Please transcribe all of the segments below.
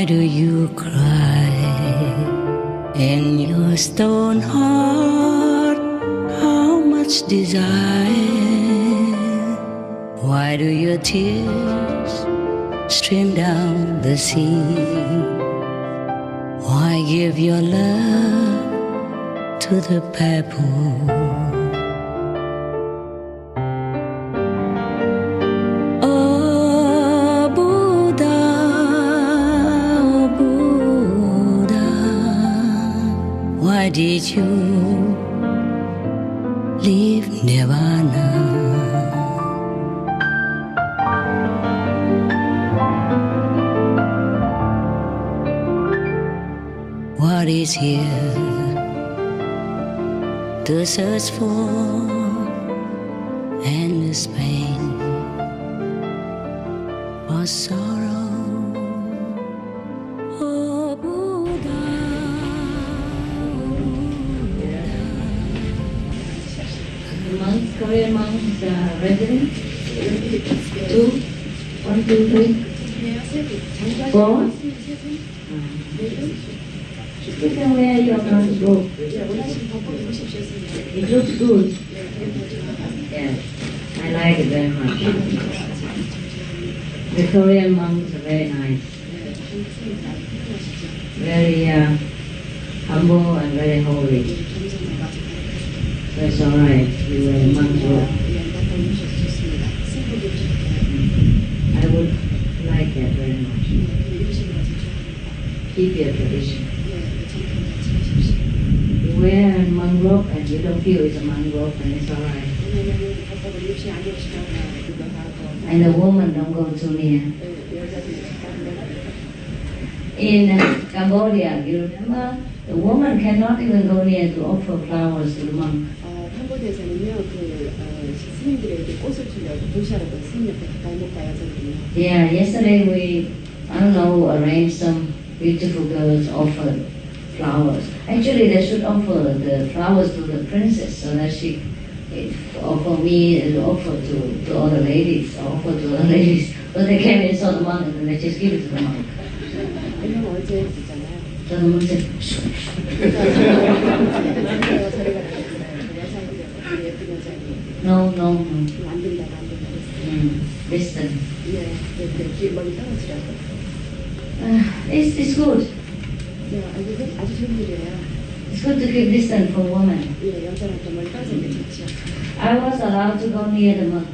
Why do you cry in your stone heart? How much desire? Why do your tears stream down the sea? Why give your love to the pebble? Why did you leave Nirvana? What is here to search for endless pain or sorrow? Korean monks resident. 2, 1, 2, 3, 4. You can wear your monk robe. It looks good. Yes, I like it very much. The Korean monks are very nice. Very humble and very holy. That's all right. You wear a monk's robe. I would like that very much. Keep your tradition. You wear a monk robe and you don't feel it's a monk robe, and it's all right. And the woman don't go too near. In Cambodia, you remember, the woman cannot even go near to offer flowers to the monk. Yeah, yesterday we, I don't know, arranged some beautiful girls offered flowers. Actually, they should offer the flowers to the princess so that she offer me and offer to all the ladies, offer to the ladies. But they came and saw the monk and they just give it to the monk. So the monk said, No. Listen. It's good. It's good to keep distance from women. I was allowed to go near the monk.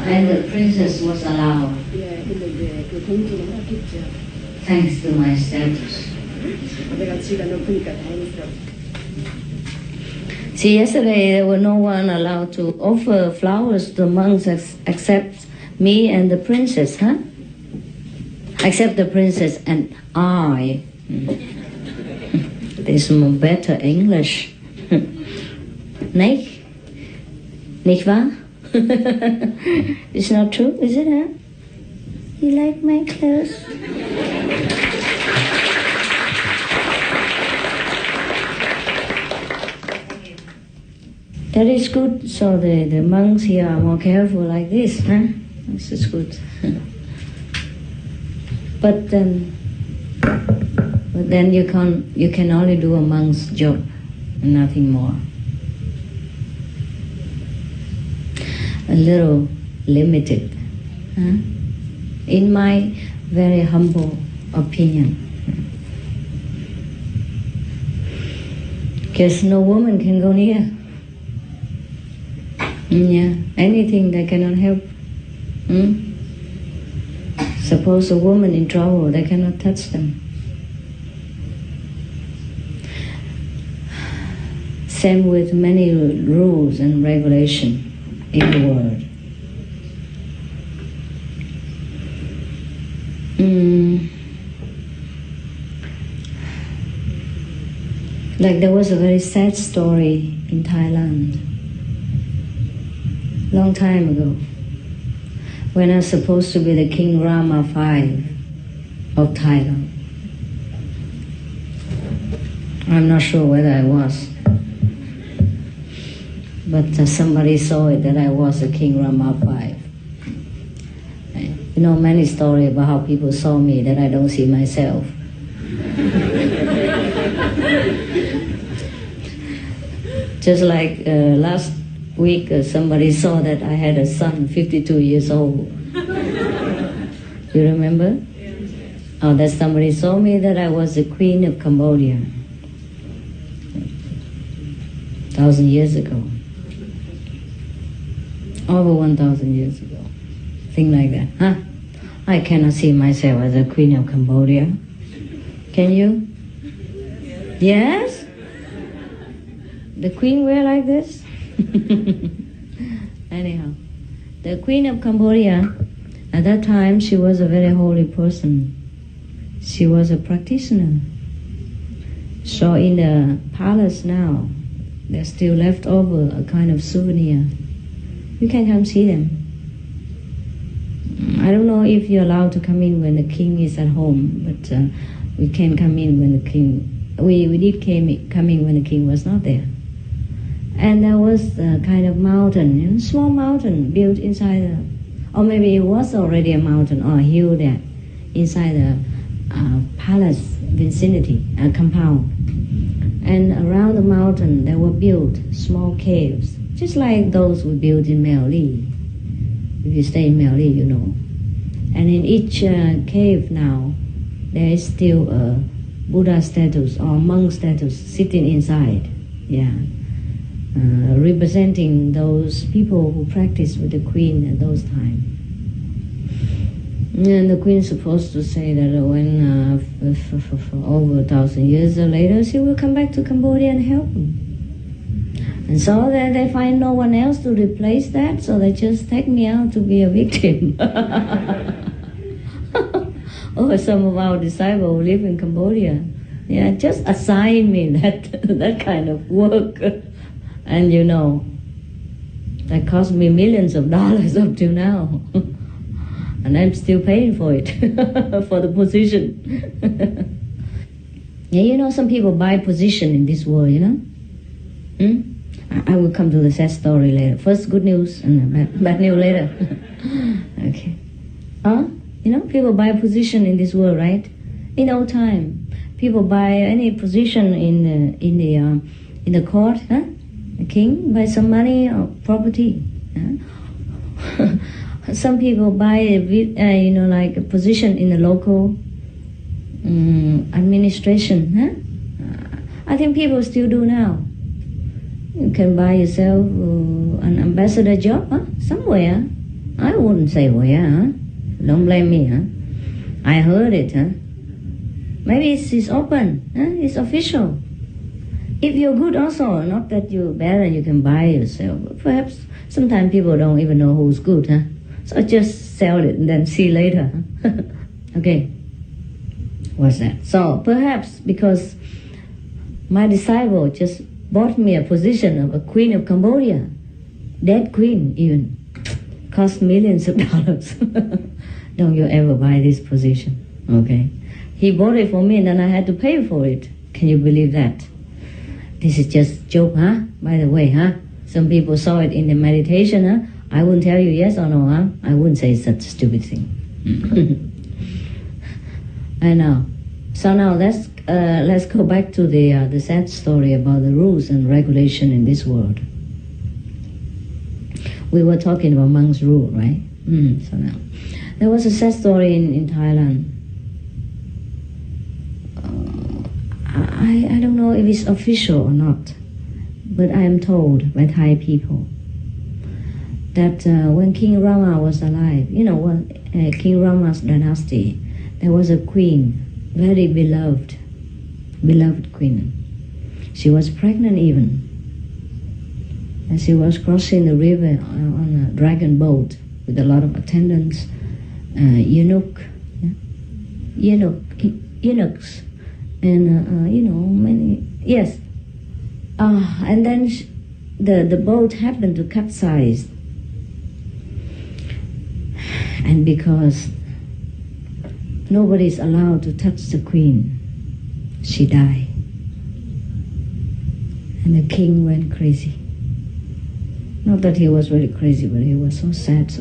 And the princess was allowed. Thanks to my status. See, yesterday there were no one allowed to offer flowers to the monks except me and the princess, huh? Except the princess and I. There's more better English. Nicht? Nicht wahr? It's not true, is it, huh? You like my clothes? That is good, so the monks here are more careful like this, huh? This is good. But then you can only do a monk's job, and nothing more. A little limited, huh? In my very humble opinion. Because no woman can go near. Yeah, anything they cannot help. Suppose a woman in trouble, they cannot touch them. Same with many rules and regulations in the world. Like there was a very sad story in Thailand, long time ago, when I was supposed to be the King Rama V of Thailand. I'm not sure whether I was, but somebody saw it that I was the King Rama V. You know, many stories about how people saw me that I don't see myself. Just like last week, somebody saw that I had a son, 52 years old. You remember? Oh, that somebody saw me that I was the Queen of Cambodia 1,000 years ago. Over 1,000 years ago. Thing like that. Huh? I cannot see myself as a Queen of Cambodia. Can you? Yes? The Queen wear like this? Anyhow, the Queen of Cambodia, at that time she was a very holy person. She was a practitioner. So in the palace now, there's still left over a kind of souvenir. You can come see them. I don't know if you're allowed to come in when the king is at home, but we can come in when the king... We did come in when the king was not there. And there was a kind of mountain, you know, small mountain built inside the... Or maybe it was already a mountain or a hill there, inside the palace vicinity, compound. And around the mountain there were built small caves, just like those we built in Mel Li. If you stay in Mel Li, you know. And in each cave now, there is still a Buddha statue or monk statue sitting inside. Yeah. Representing those people who practiced with the Queen at those times. And the Queen's supposed to say that when for over 1,000 years later, she will come back to Cambodia and help them. And so they find no one else to replace that, so they just take me out to be a victim. Or some of our disciples who live in Cambodia, yeah, just assign me that kind of work. And you know, that cost me millions of dollars up till now. And I'm still paying for it, for the position. Yeah, you know, some people buy position in this world, you know? I will come to the sad story later. First good news and bad news later. Okay. You know, people buy position in this world, right? In old time, people buy any position in the court, huh? The king buy some money or property. Huh? Some people buy you know, like a position in the local administration. Huh? I think people still do now. You can buy yourself an ambassador job, huh? Somewhere. I wouldn't say where, huh? Don't blame me, huh? I heard it, huh? Maybe it's open, huh? It's official. If you're good also, not that you're bad and you can buy yourself. Perhaps sometimes people don't even know who's good, huh? So just sell it and then see later, huh? Okay. What's that? So perhaps because my disciple just bought me a position of a Queen of Cambodia, dead queen even, cost millions of dollars. Don't you ever buy this position, okay? He bought it for me and then I had to pay for it. Can you believe that? This is just joke, huh? By the way, huh? Some people saw it in the meditation, huh? I wouldn't tell you yes or no, huh? I wouldn't say such a stupid thing. I know. So now let's go back to the sad story about the rules and regulation in this world. We were talking about monks' rule, right? So now, there was a sad story in Thailand. I don't know if it's official or not, but I am told by Thai people that when King Rama was alive, you know, King Rama's dynasty, there was a queen, very beloved queen. She was pregnant even. And she was crossing the river on a dragon boat with a lot of attendants, eunuchs, and you know, many, yes. And then the boat happened to capsize. And because nobody is allowed to touch the queen, she died. And the king went crazy. Not that he was very crazy, but he was so sad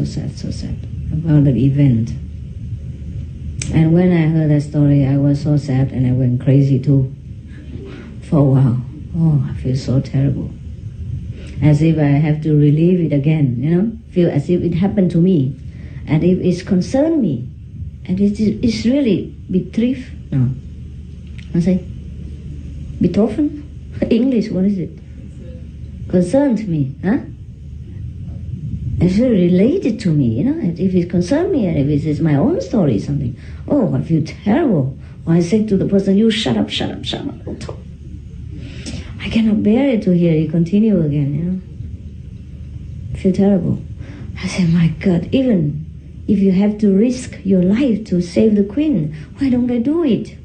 about the event. And when I heard that story, I was so sad and I went crazy too. For a while. Oh, I feel so terrible. As if I have to relive it again, you know? Feel as if it happened to me. And if it's concerned me. And it's really betrif. No. I say, betroffen? English, what is it? Concerned me, huh? It's really related to me, you know? If it concerns me, and if it's my own story, something, oh, I feel terrible. Or I say to the person, you shut up, shut up, shut up. Don't talk. I cannot bear it to hear you continue again, you know? I feel terrible. I say, my God, even if you have to risk your life to save the queen, why don't I do it?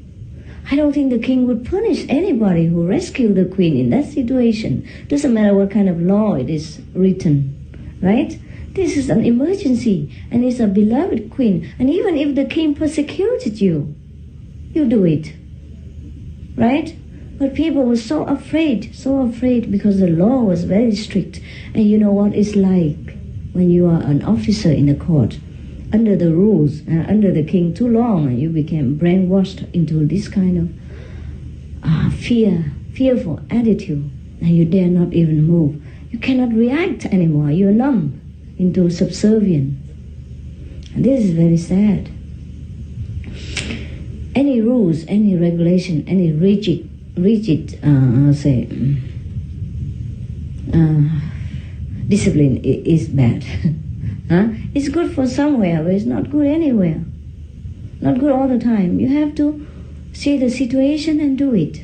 I don't think the king would punish anybody who rescued the queen in that situation. Doesn't matter what kind of law it is written, right? This is an emergency, and it's a beloved queen. And even if the king persecuted you, you do it, right? But people were so afraid because the law was very strict. And you know what it's like when you are an officer in the court, under the rules, under the king too long, and you became brainwashed into this kind of fearful attitude, and you dare not even move. You cannot react anymore. You're numb into subservient. And this is very sad. Any rules, any regulation, any rigid discipline is bad. Huh? It's good for somewhere, but it's not good anywhere. Not good all the time. You have to see the situation and do it.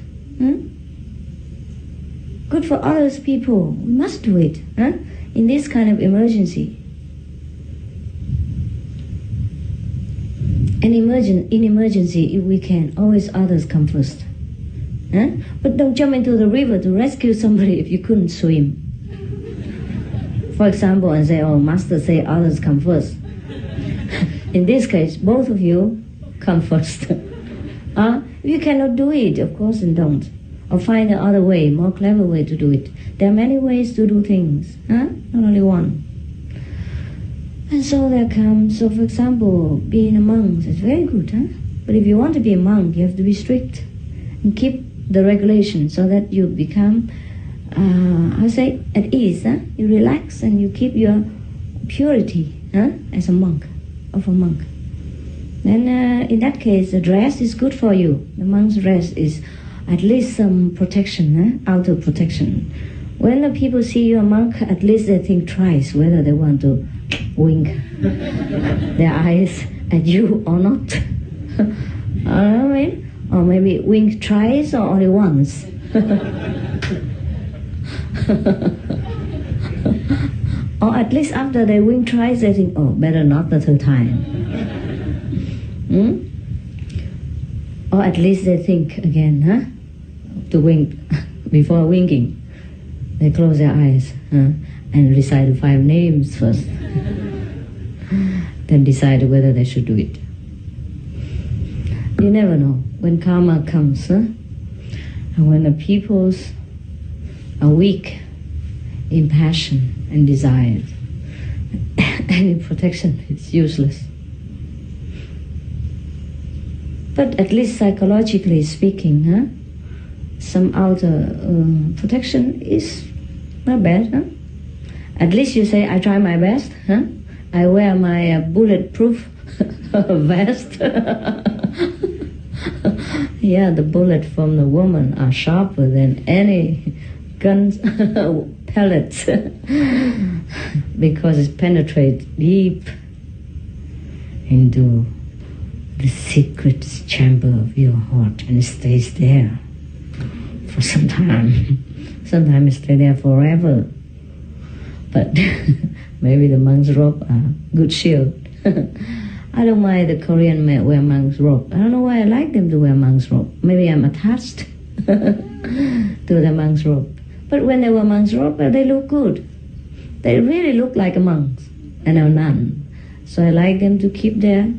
Good for others people. We must do it, huh? In this kind of emergency. In emergency, if we can, always others come first. Huh? But don't jump into the river to rescue somebody if you couldn't swim. For example, and say, oh, master say others come first. In this case, both of you come first. If you cannot do it, of course, then don't. Or find another way, more clever way to do it. There are many ways to do things, huh? Not only one. And so there comes, so for example, being a monk is very good, huh? But if you want to be a monk, you have to be strict and keep the regulations so that you become, at ease, huh? You relax and you keep your purity, huh? As a monk, of a monk. Then in that case, the dress is good for you. The monk's dress is at least some protection, outer protection. When the people see you a monk, at least they think twice whether they want to wink their eyes at you or not. I mean, or maybe wink twice or only once. Or at least after they wink twice, they think, oh, better not the third time. Or at least they think again, huh? To wink before winking. They close their eyes, huh? And recite the 5 names first. Then decide whether they should do it. You never know when karma comes, huh? And when the peoples are weak in passion and desire, any protection is useless. But at least psychologically speaking, huh? Some outer protection is not bad, huh? At least you say, I try my best, huh? I wear my bulletproof vest. Yeah, the bullet from the woman are sharper than any gun pellets because it penetrates deep into the secret chamber of your heart and it stays there for some time. Sometimes it stays there forever. But maybe the monk's robe are good shield. I don't mind the Korean men wear monk's robe. I don't know why I like them to wear monk's robe. Maybe I'm attached to the monk's robe. But when they wear monk's robe, they look good. They really look like a monk and a nun. So I like them to keep their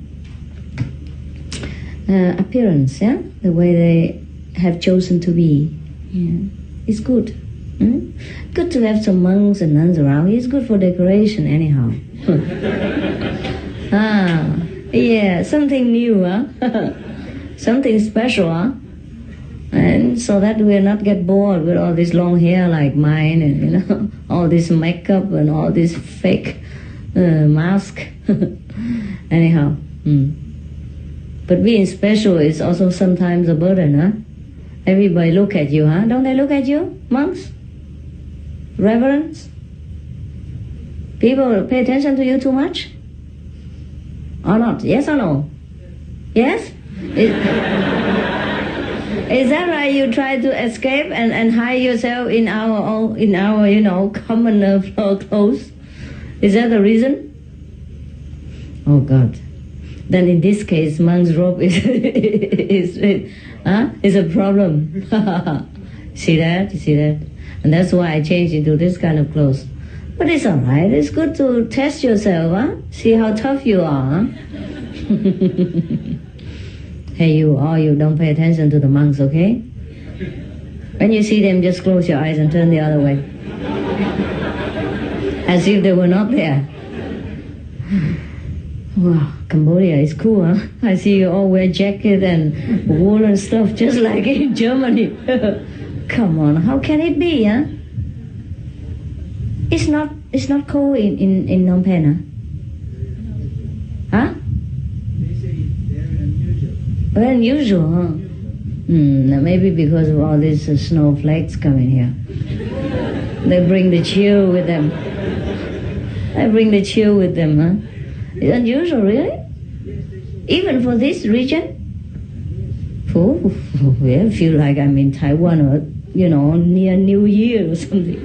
appearance, yeah? The way they have chosen to be. Yeah. It's good. Good to have some monks and nuns around. It's good for decoration anyhow. Yeah, something new, huh? Something special, huh? And so that we'll not get bored with all this long hair like mine, and all this makeup and all this fake mask. Anyhow, but being special is also sometimes a burden, huh? Everybody look at you, huh? Don't they look at you, monks? Reverends? People pay attention to you too much? Or not? Yes or no? Yes? Is that why you try to escape and hide yourself in our common floor clothes? Is that the reason? Oh God! Then in this case, monk's robe is a problem. See that? You see that? And that's why I changed into this kind of clothes. But it's all right. It's good to test yourself, huh? See how tough you are, huh? Hey, you don't pay attention to the monks, okay? When you see them, just close your eyes and turn the other way. As if they were not there. Wow, Cambodia is cool, huh? I see you all wear jacket and woolen stuff just like in Germany. Come on, how can it be, huh? It's not cold in Phnom Penh, huh? Huh? They say it's very unusual. Very unusual, huh? Maybe because of all these snowflakes coming here. They bring the chill with them. Huh? It's unusual, really? Even for this region? Oh, I feel like I'm in Taiwan or, near New Year or something.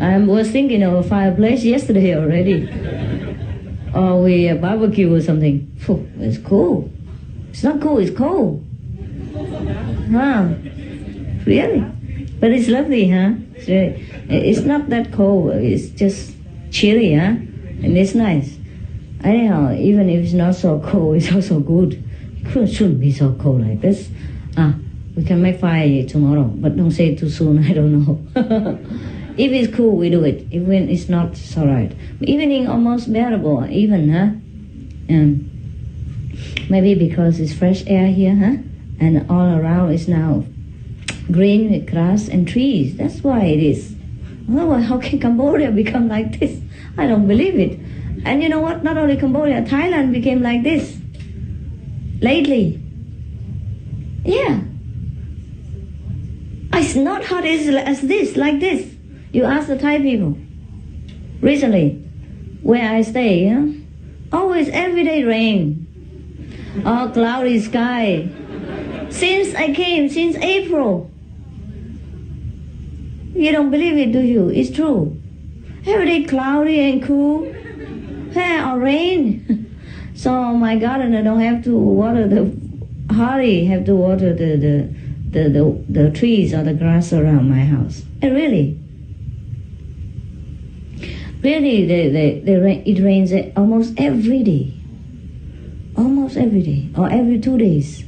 I was thinking of a fireplace yesterday already. Or we barbecue or something. Oh, it's cool. It's not cool, it's cold. Huh? Really? But it's lovely, huh? It's not that cold, it's just chilly, huh? And it's nice. Anyhow, even if it's not so cold, it's also good. It shouldn't be so cold like this. We can make fire tomorrow, but don't say it too soon, I don't know. If it's cool, we do it. Even it's not, it's all right. Evening almost bearable, even, huh? Maybe because it's fresh air here, huh? And all around is now green with grass and trees. That's why it is. Otherwise, how can Cambodia become like this? I don't believe it. And you know what? Not only Cambodia, Thailand became like this lately. Yeah. It's not hot as this, like this. You ask the Thai people. Recently, where I stay, always everyday rain. Or cloudy sky. Since I came, since April. You don't believe it, do you? It's true. Every day cloudy and cool. Or rain. So my gardener don't have to water hardly have to water the trees or the grass around my house. And really, it rains almost every day. Almost every day, or every 2 days.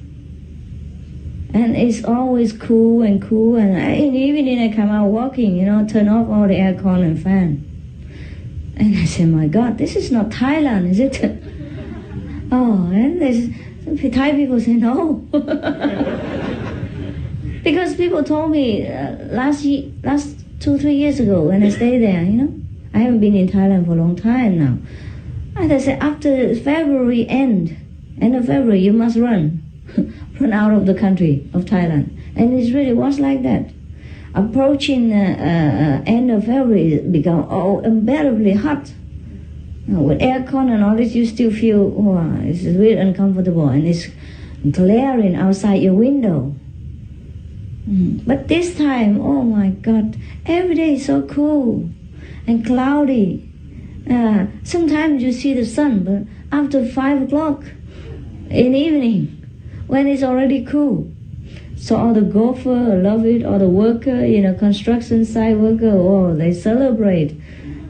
And it's always cool, and in the evening I come out walking, turn off all the aircon and fan. And I say, my God, this is not Thailand, is it? And Thai people say no. Because people told me last 2-3 years ago when I stayed there, I haven't been in Thailand for a long time now. And they said, after February end of February, you must run out of the country of Thailand. And it really was like that. Approaching end of February, it become unbearably hot. With aircon and all this, you still feel, it's really uncomfortable, and it's glaring outside your window. But this time, oh my God, every day is so cool and cloudy. Sometimes you see the sun, but after 5 o'clock in the evening, when it's already cool. So all the golfer love it, or the worker, construction site worker, they celebrate.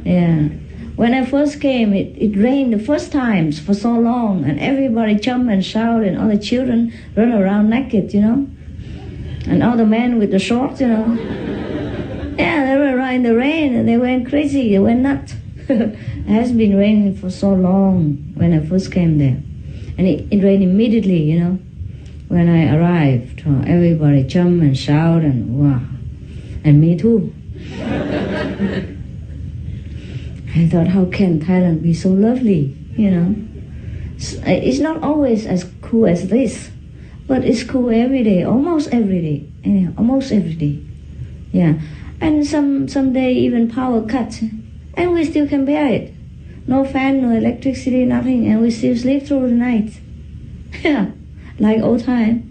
Yeah. When I first came, it rained the first times for so long, and everybody jumped and shouted, and all the children run around naked, and all the men with the shorts, Yeah, they were around in the rain, and they went crazy, they went nuts. It has been raining for so long when I first came there. And it rained immediately, you know. When I arrived, everybody jumped and shouted, and wow. And me too. I thought, how can Thailand be so lovely, you know? It's not always as cool as this, but it's cool every day, almost every day. Yeah, almost every day. Yeah. And some day even power cut, and we still can bear it. No fan, no electricity, nothing, and we still sleep through the night. Yeah, like old time.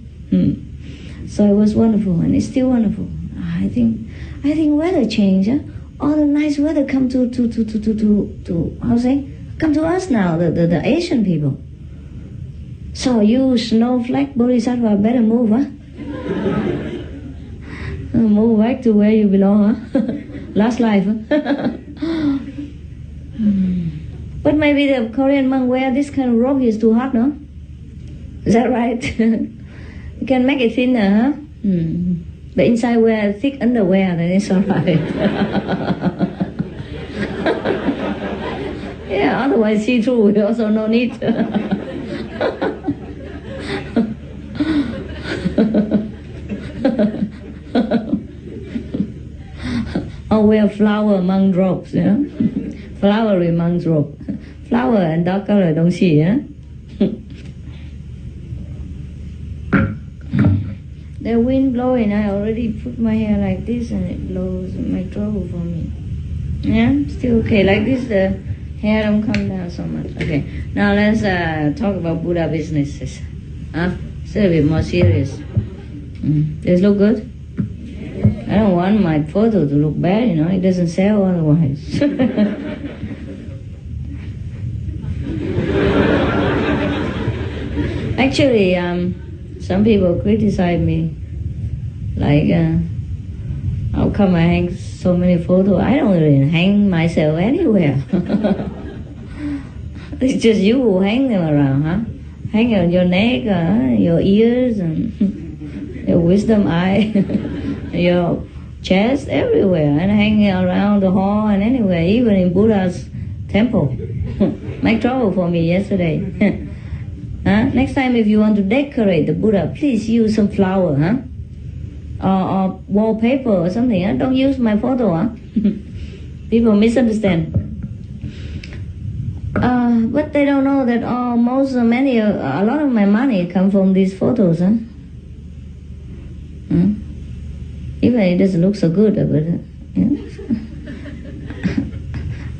So it was wonderful, and it's still wonderful. I think weather change. All the nice weather come to how say? Come to us now, the Asian people. So you snowflake bodhisattva better move, huh? Move back to where you belong, huh? Last life, huh? But maybe the Korean monk wear this kind of robe is too hot, no? Is that right? You can make it thinner, huh? But inside wear thick underwear, then it's alright. Yeah, otherwise see-through, we also no need. Or wear flower monk robes, you know? Flowery monk robe. Flower and dark color don't see, yeah? The wind blowing, I already put my hair like this and it blows my trouble for me. Yeah, still okay. Like this, the hair don't come down so much. Okay, now let's talk about Buddha businesses. It's a little bit more serious. Does it look good? I don't want my photo to look bad, you know. It doesn't sell otherwise. Actually, some people criticize me, like, how come I hang so many photos? I don't even hang myself anywhere. It's just you who hang them around, huh? Hang on your neck, your ears, and your wisdom eye, your chest, everywhere, and hanging around the hall and anywhere, even in Buddha's temple. Make trouble for me yesterday. Next time if you want to decorate the Buddha, please use some flower, huh? Or wallpaper or something, huh? Don't use my photo, huh? People misunderstand. But they don't know that a lot of my money come from these photos, huh? Even it doesn't look so good, but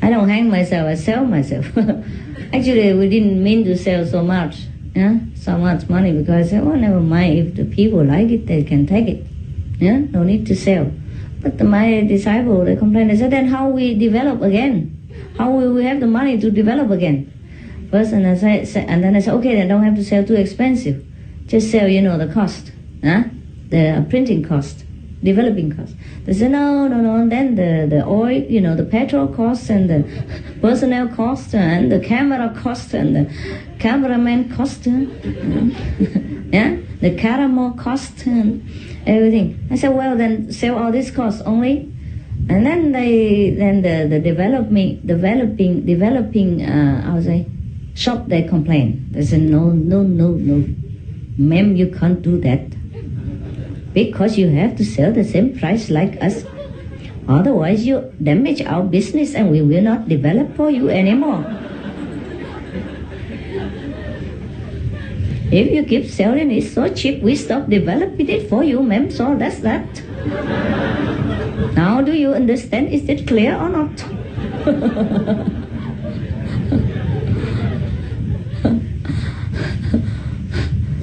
I don't hang myself, I sell myself. Actually, we didn't mean to sell so much money, because I said, oh, never mind, if the people like it, they can take it. Yeah, no need to sell. But my disciple, they complained, they said, then how we develop again? How will we have the money to develop again? First, and then I said, okay, then don't have to sell too expensive. Just sell, the cost, the printing cost, developing cost. They said, no, then the oil, the petrol cost, and the personnel cost, and the camera cost, and the cameraman cost, yeah, the caramel cost, and everything. I said, well, then sell all this cost only. And then the developing, shop, they complain. They said, no, ma'am, you can't do that. Because you have to sell the same price like us. Otherwise you damage our business and we will not develop for you anymore. If you keep selling it so cheap, we stop developing it for you, ma'am. So that's that. Now do you understand? Is it clear or not?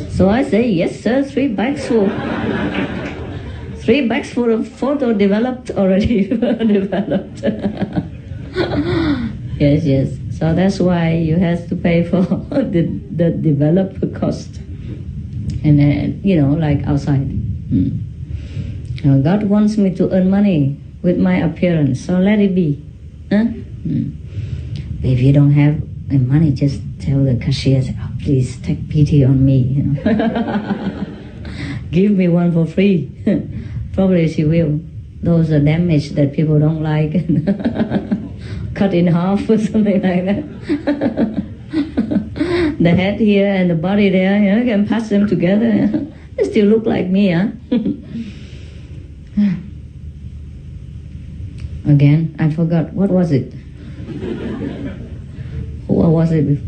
So I say, yes sir, 3 bags full. 3 bags full of photo developed already. Developed. Yes. So that's why you have to pay for the developer cost. And like outside. God wants me to earn money with my appearance, so let it be. If you don't have money, just tell the cashier, oh, please take pity on me. Give me one for free. Probably she will. Those are damage that people don't like. Cut in half or something like that. the head here and the body there, you know, can patch them together. They still look like me, huh? Again, I forgot. What was it? What was it?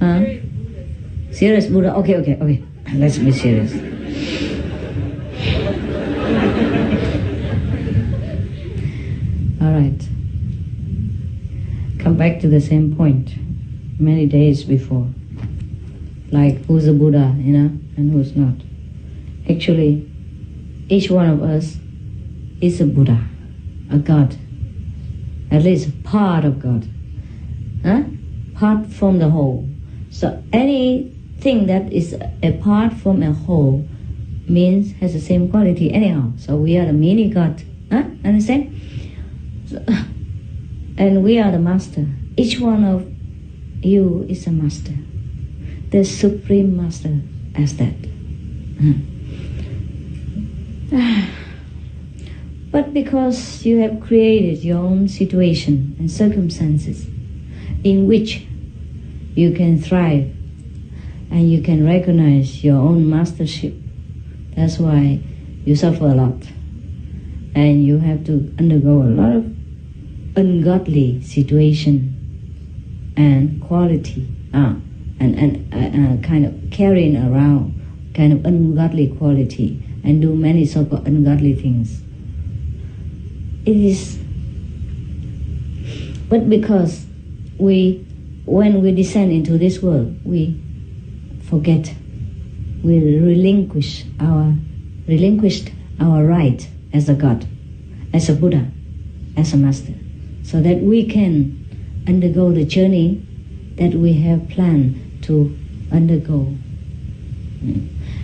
Huh? Serious Buddha. Okay. Let's be serious. All right. Come back to the same point. Many days before. Like who's a Buddha, you know, and who's not. Actually, each one of us is a Buddha, a God. At least part of God. Huh? Part from the whole. So anything that is apart from a whole means has the same quality anyhow. So we are the mini God. Huh? Understand? So, and we are the master. Each one of you is a master. The supreme master as that. But because you have created your own situation and circumstances in which you can thrive and you can recognize your own mastership, that's why you suffer a lot. And you have to undergo a lot of ungodly situation and quality, and kind of carrying around kind of ungodly quality and do many so-called ungodly things. It is, but because when we descend into this world, we forget, we relinquished our right as a God, as a Buddha, as a master, so that we can undergo the journey that we have planned to undergo.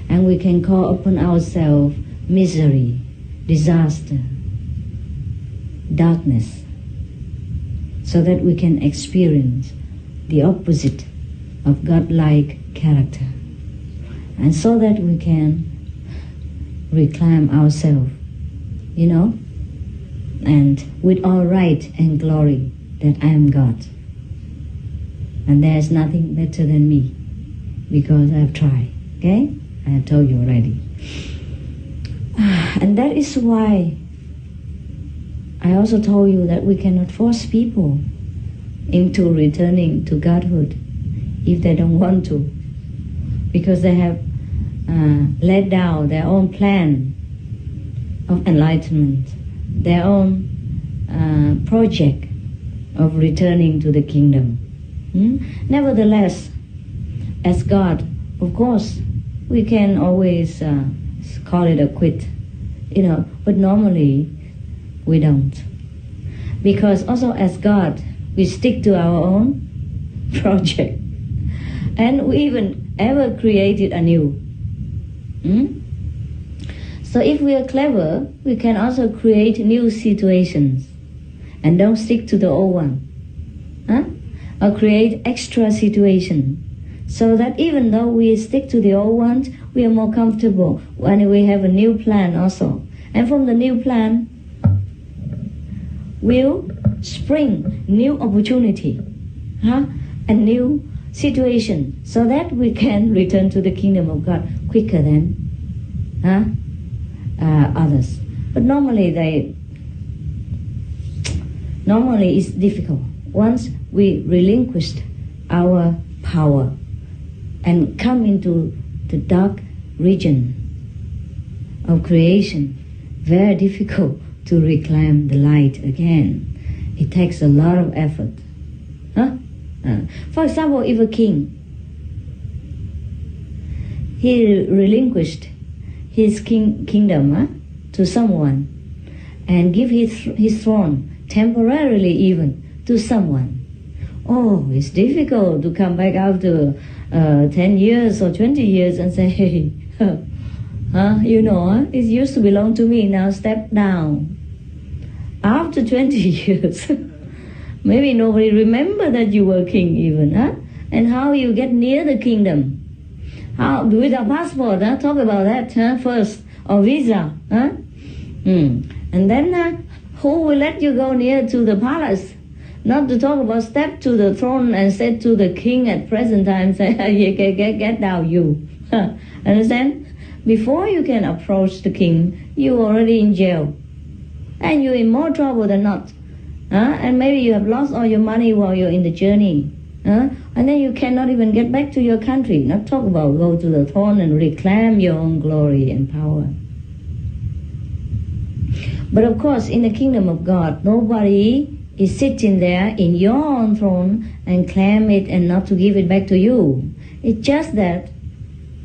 And we can call upon ourselves misery, disaster, darkness, so that we can experience the opposite of God-like character, and so that we can reclaim ourselves, you know, and with all right and glory that I am God, and there is nothing better than me, because I have tried. Okay, I have told you already. And that is why I also told you that we cannot force people into returning to Godhood if they don't want to, because they have laid down their own plan of enlightenment, their own project of returning to the kingdom. Nevertheless, as God, of course, we can always call it a quit, you know, but normally we don't. Because also as God, we stick to our own project. And we even ever created anew. So if we are clever, we can also create new situations and don't stick to the old one. Or create extra situation, so that even though we stick to the old ones, we are more comfortable when we have a new plan also. And from the new plan will spring new opportunity, and new situation, so that we can return to the kingdom of God quicker than others. But normally it's difficult. Once we relinquished our power and come into the dark region of creation, very difficult to reclaim the light again. It takes a lot of effort. For example, if a king, he relinquished his kingdom to someone and give his throne temporarily even to someone. Oh, it's difficult to come back after 10 years or 20 years and say, hey, you know, it used to belong to me, now step down. After 20 years, maybe nobody remember that you were king even, and how you get near the kingdom. How, with a passport, talk about that first, or visa. And then who will let you go near to the palace? Not to talk about step to the throne and say to the king at present time, say, get down you. Understand? Before you can approach the king, you're already in jail. And you're in more trouble than not. And maybe you have lost all your money while you're in the journey. And then you cannot even get back to your country. Not talk about go to the throne and reclaim your own glory and power. But of course, in the kingdom of God, nobody is sitting there in your own throne and claim it and not to give it back to you. It's just that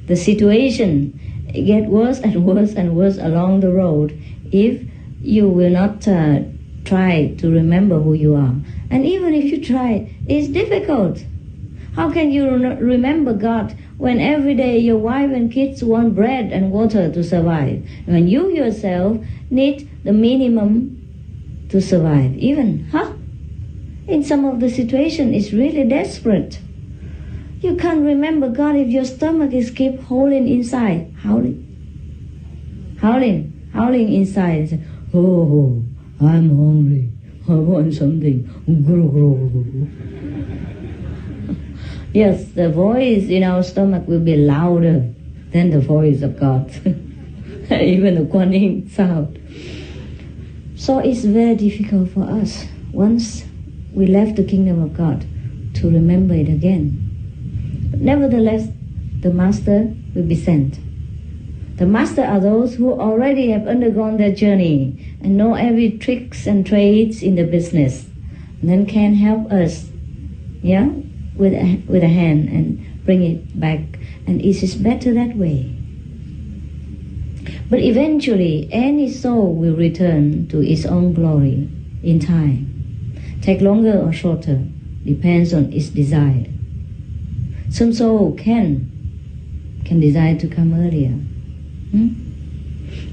the situation gets worse and worse and worse along the road if you will not try to remember who you are. And even if you try, it's difficult. How can you remember God when every day your wife and kids want bread and water to survive, when you yourself need the minimum to survive? Even, in some of the situation, it's really desperate. You can't remember God if your stomach is keep howling inside, howling inside. Say, oh, I'm hungry. I want something. Yes, the voice in our stomach will be louder than the voice of God. Even the Quán Yin sound. So it's very difficult for us, once we left the kingdom of God, to remember it again. But nevertheless, the master will be sent. The master are those who already have undergone their journey and know every tricks and trades in the business, and then can help us, with a hand and bring it back. And it is better that way. But eventually, any soul will return to its own glory in time. Take longer or shorter, depends on its desire. Some soul can desire to come earlier.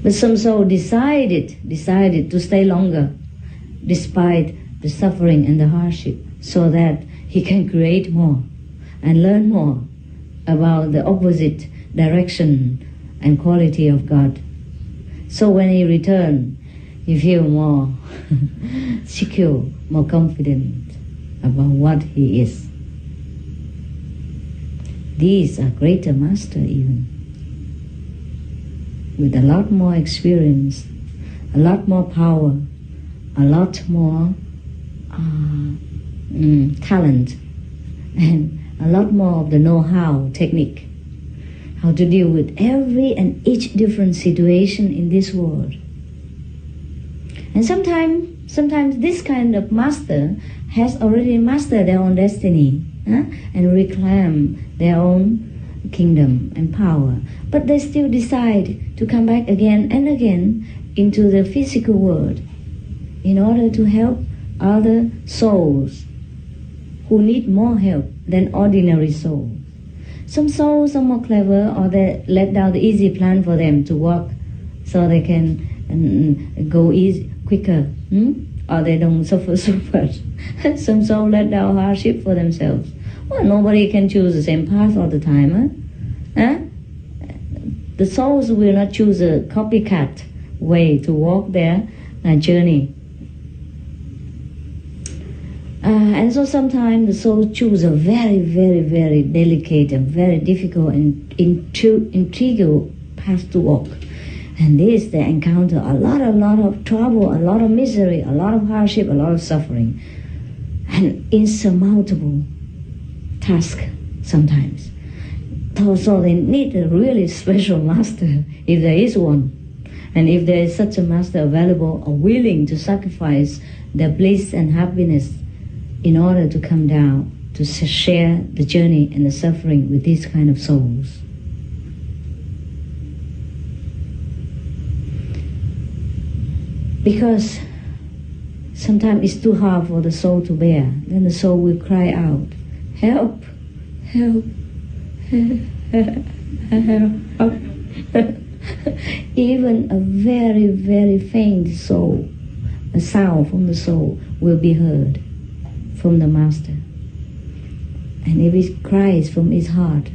But some soul decided to stay longer, despite the suffering and the hardship, so that he can create more and learn more about the opposite direction and quality of God. So when he returns, he feels more secure, more confident about what he is. These are greater masters even, with a lot more experience, a lot more power, a lot more talent, and a lot more of the know-how, technique, how to deal with every and each different situation in this world. And sometimes this kind of master has already mastered their own destiny and reclaim their own kingdom and power. But they still decide to come back again and again into the physical world in order to help other souls who need more help than ordinary souls. Some souls are more clever, or they let down the easy plan for them to walk so they can go easy, quicker, or they don't suffer so much. Some souls let down hardship for themselves. Well, nobody can choose the same path all the time. The souls will not choose a copycat way to walk their journey. And so sometimes the soul choose a very, very, very delicate and very difficult and intriguing path to walk. And this, they encounter a lot of trouble, a lot of misery, a lot of hardship, a lot of suffering, and insurmountable task sometimes. So they need a really special master, if there is one. And if there is such a master available or willing to sacrifice their bliss and happiness in order to come down to share the journey and the suffering with these kind of souls. Because sometimes it's too hard for the soul to bear. Then the soul will cry out, help, help, help, help. Even a very, very faint soul, a sound from the soul will be heard from the master. And if it cries from his heart,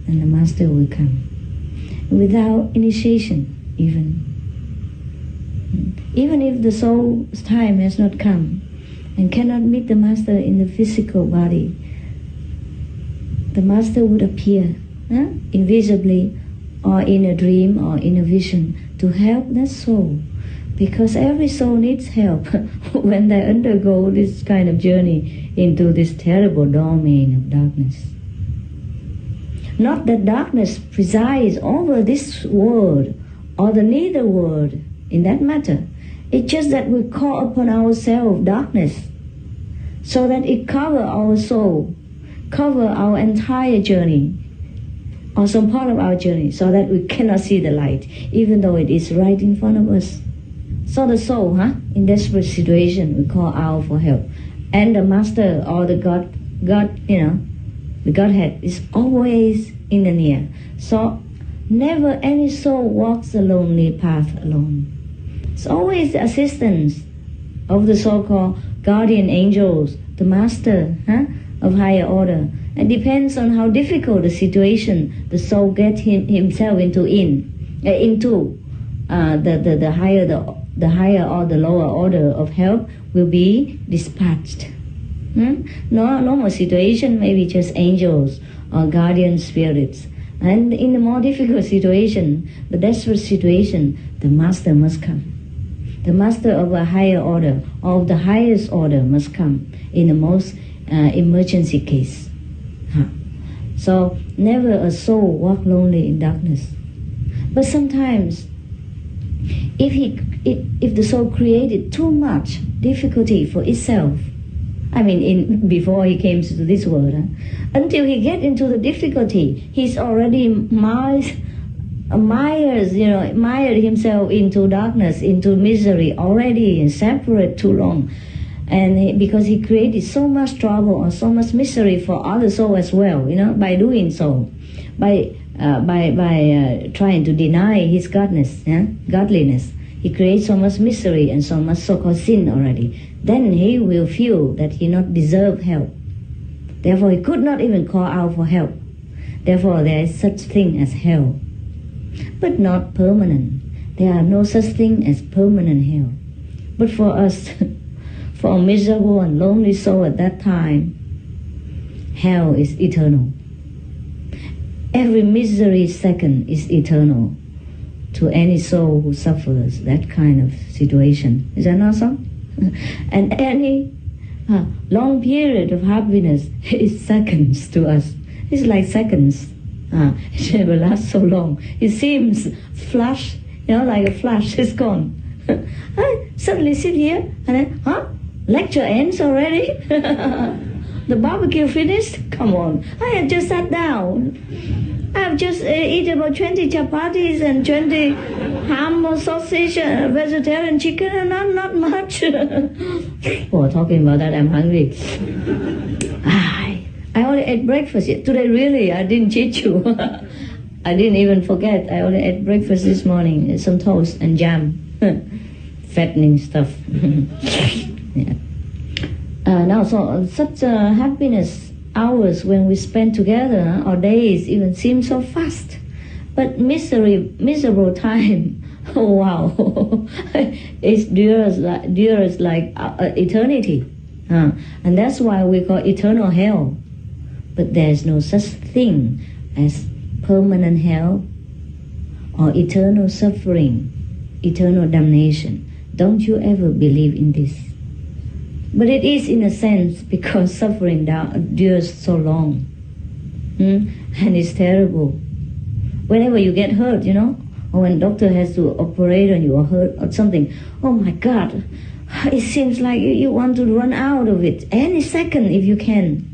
then the master will come. Without initiation even if the soul's time has not come, and cannot meet the Master in the physical body, the Master would appear invisibly or in a dream or in a vision to help that soul. Because every soul needs help when they undergo this kind of journey into this terrible domain of darkness. Not that darkness presides over this world or the nether world in that matter. It's just that we call upon ourselves darkness so that it cover our soul, cover our entire journey or some part of our journey so that we cannot see the light even though it is right in front of us. So the soul, in desperate situation, we call out for help. And the Master or the God, the Godhead is always in the near. So never any soul walks a lonely path alone. It's always the assistance of the so-called guardian angels, the Master of higher order. It depends on how difficult the situation the soul gets himself into. The higher or the lower order of help will be dispatched. Normal situation, maybe just angels or guardian spirits. And in the more difficult situation, the desperate situation, the Master must come. The Master of a higher order, or of the highest order, must come in the most emergency case. So never a soul walk lonely in darkness. But sometimes, if the soul created too much difficulty for itself, before he came to this world, until he get into the difficulty, he's already mired himself into darkness, into misery already, and separate too long. And because he created so much trouble or so much misery for other souls as well, by doing so, by trying to deny his godliness, he creates so much misery and so much so-called sin already. Then he will feel that he not deserve help. Therefore, he could not even call out for help. Therefore, there is such thing as hell, but not permanent. There are no such thing as permanent hell. But for us, for a miserable and lonely soul at that time, hell is eternal. Every misery second is eternal to any soul who suffers that kind of situation. Is that not so? And any long period of happiness is seconds to us. It's like seconds. It never lasts so long. It seems flash, like a flash, it's gone. I suddenly sit here and then, lecture ends already? The barbecue finished? Come on, I have just sat down. I have just eaten about 20 chapatis and 20 ham or sausage and vegetarian chicken, and not much. Talking about that, I'm hungry. I only ate breakfast. Today, really, I didn't cheat you. I didn't even forget. I only ate breakfast this morning, some toast and jam. Fattening stuff. Yeah. Now, so such happiness hours when we spend together, or days even, seem so fast. But miserable time, oh wow, it dures like eternity. And that's why we call eternal hell. But there's no such thing as permanent hell or eternal suffering, eternal damnation. Don't you ever believe in this. But it is in a sense, because suffering endures so long. And it's terrible. Whenever you get hurt, or when doctor has to operate on you or hurt or something, oh my God, it seems like you want to run out of it any second if you can.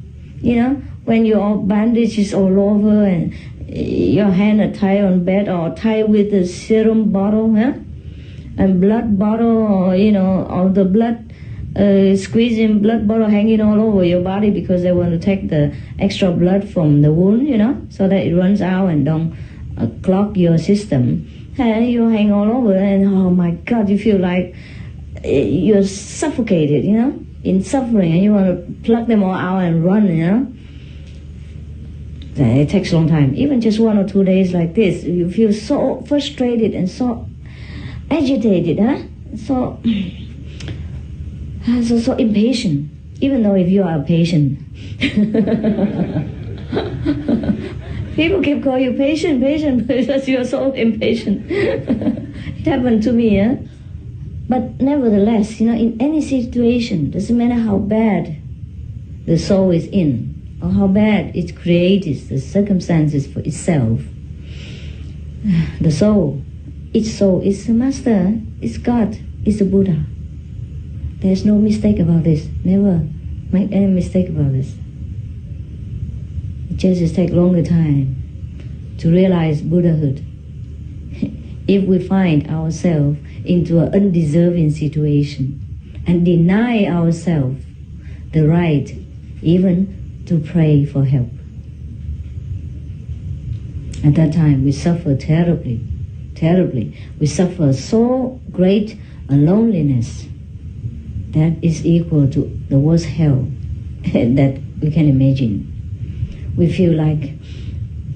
When your bandage is all over and your hand are tied on bed or tied with a serum bottle, and blood bottle, or all the blood, squeezing blood bottle hanging all over your body because they want to take the extra blood from the wound, so that it runs out and don't clog your system. And you hang all over, and oh my God, you feel like you're suffocated, in suffering, and you want to plug them all out and run, It takes a long time. Even just 1 or 2 days like this, you feel so frustrated and so agitated, So So impatient, even though if you are patient. People keep calling you patient because you are so impatient. It happened to me, yeah? But nevertheless, in any situation, doesn't matter how bad the soul is in, or how bad it creates the circumstances for itself, the soul, each soul is the master, is God, is the Buddha. There's no mistake about this. Never make any mistake about this. It just takes longer time to realize Buddhahood. If we find ourselves into an undeserving situation and deny ourselves the right even to pray for help, at that time we suffer terribly, terribly. We suffer so great a loneliness that is equal to the worst hell that we can imagine. We feel like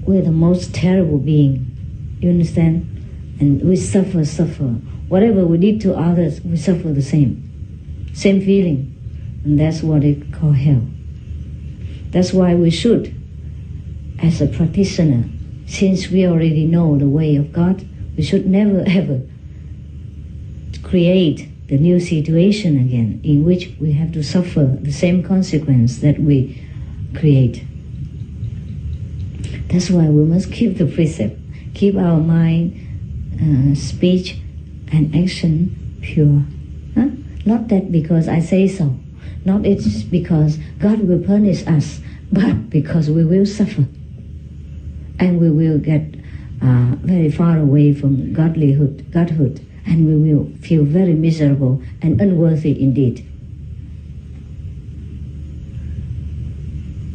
we're the most terrible being, you understand? And we suffer. Whatever we did to others, we suffer the same feeling. And that's what it called hell. That's why we should, as a practitioner, since we already know the way of God, we should never ever create the new situation again in which we have to suffer the same consequence that we create. That's why we must keep the precept, keep our mind, speech and action pure. Not that because I say so, not it's because God will punish us, but because we will suffer and we will get very far away from Godhood, and we will feel very miserable and unworthy indeed.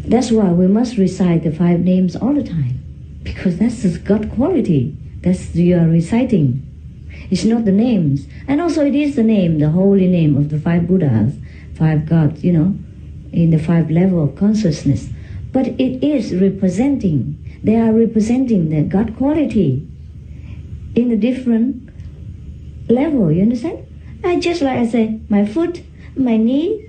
That's why we must recite the 5 names all the time, because that's the God quality. That's you are reciting. It's not the names. And also it is the name, the holy name of the 5 Buddhas, 5 gods, in the 5 level of consciousness. But it is representing, they are representing the God quality in a different level, you understand? And just like I say, my foot, my knee,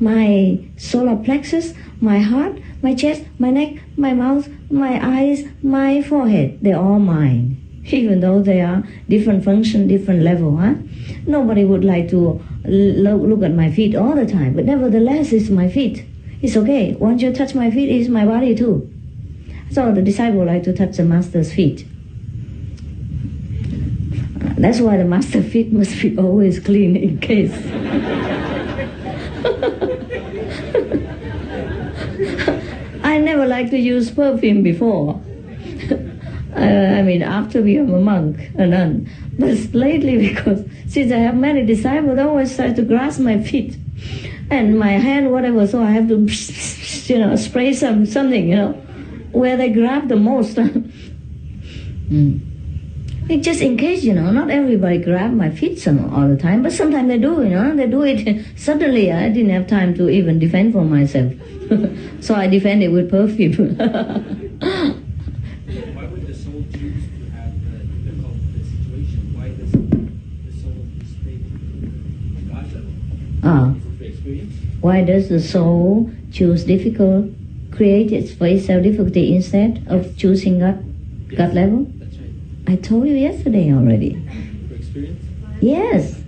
my solar plexus, my heart, my chest, my neck, my mouth, my eyes, my forehead, they're all mine. Even though they are different function, different level, Nobody would like to look at my feet all the time, but nevertheless, it's my feet. It's okay. Once you touch my feet, it's my body too. So the disciple like to touch the master's feet. That's why the master's feet must be always clean in case. I never liked to use perfume before. After becoming a monk, a nun. But lately, because since I have many disciples, they always try to grasp my feet and my hand, whatever, so I have to, spray something, where they grab the most. It's just in case, not everybody grab my feet all the time, but sometimes they do, they do it suddenly. I didn't have time to even defend for myself. So I defend it with perfume. Why would the soul choose to have the difficult situation? Why does the soul stay on God's level? Is it for experience? Why does the soul choose create it for itself difficulty instead of choosing God level? That's right. I told you yesterday already. For experience? Yes.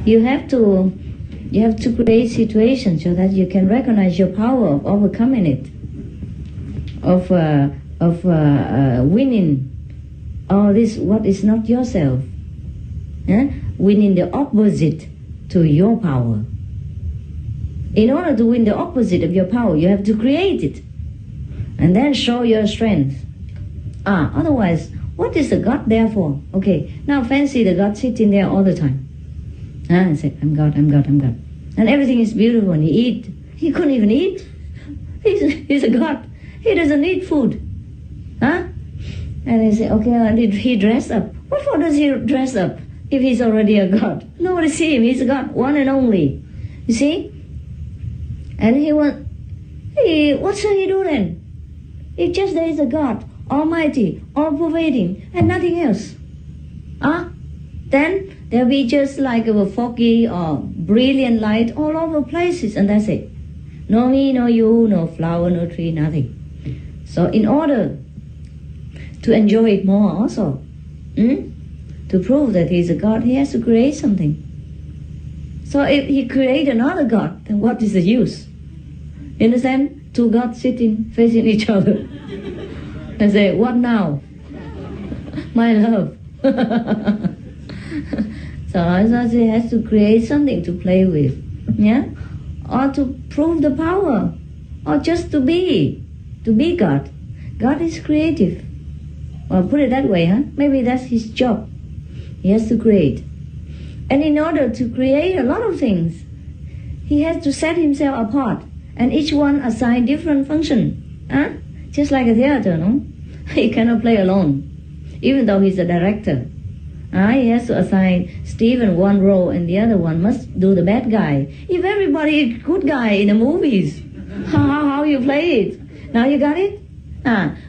You have to create situations so that you can recognize your power of overcoming it, of winning all this what is not yourself, winning the opposite to your power. In order to win the opposite of your power, you have to create it, and then show your strength. Otherwise, what is the God there for? Okay, now fancy the God sitting there all the time. I say, I'm God. And everything is beautiful, and he eat. He couldn't even eat. He's a God. He doesn't need food. And they say, okay, he dress up. What for does he dress up if he's already a God? Nobody see him. He's a God, one and only. You see? And what shall he do then? If just there is a God, almighty, all-pervading, and nothing else. then there'll be just like a foggy or brilliant light all over places, and that's it. No me, no you, no flower, no tree, nothing. So in order to enjoy it more also, to prove that he's a God, he has to create something. So if he create another God, then what is the use? You understand? Two gods sitting, facing each other. And say, what now? My love. So he has to create something to play with. Yeah? Or to prove the power. Or just to be God. God is creative. Well, put it that way, huh? Maybe that's his job. He has to create. And in order to create a lot of things, he has to set himself apart. And each one assign different function. Huh? Just like a theater, no? He cannot play alone. Even though he's a director. He has to assign Stephen one role and the other one must do the bad guy. If everybody is good guy in the movies, how you play it? Now you got it?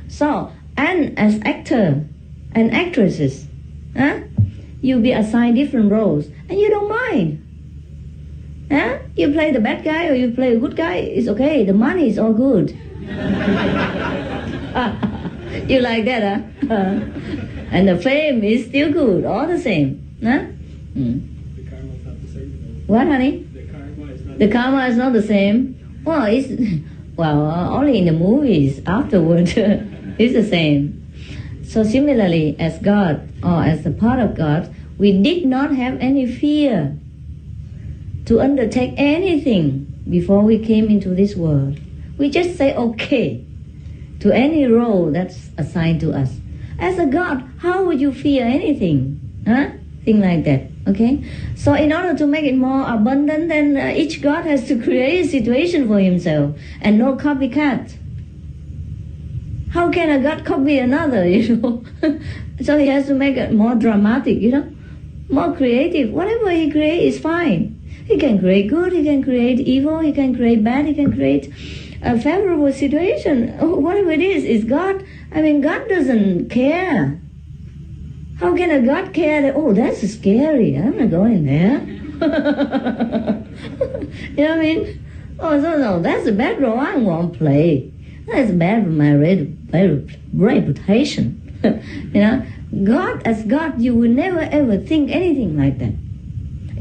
So, and as actor and actresses, you'll be assigned different roles and you don't mind. You play the bad guy or you play a good guy, it's okay, the money is all good. You like that, huh? And the fame is still good, all the same. Huh? The karma is not the same. What, honey? The karma is not the same. Well, only in the movies. Afterward, it's the same. So similarly, as God or as a part of God, we did not have any fear to undertake anything before we came into this world. We just say okay to any role that's assigned to us. As a God, how would you fear anything? Thing like that, okay? So in order to make it more abundant, then each God has to create a situation for himself and no copycat. How can a God copy another, you know? So he has to make it more dramatic, you know? More creative. Whatever he creates is fine. He can create good, he can create evil, he can create bad, he can create a favorable situation. Whatever it is God. I mean, God doesn't care. How can a God care that, that's scary, I'm not going there. You know what I mean? No, that's a bad role, I won't play. That's bad for my reputation. You know, God, as God, you will never ever think anything like that.